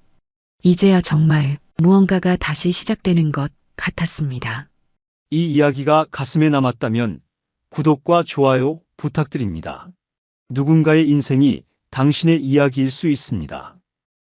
S4: 이제야 정말 무언가가 다시 시작되는 것 같았습니다.
S3: 이 이야기가 가슴에 남았다면 구독과 좋아요 부탁드립니다. 누군가의 인생이 당신의 이야기일 수 있습니다.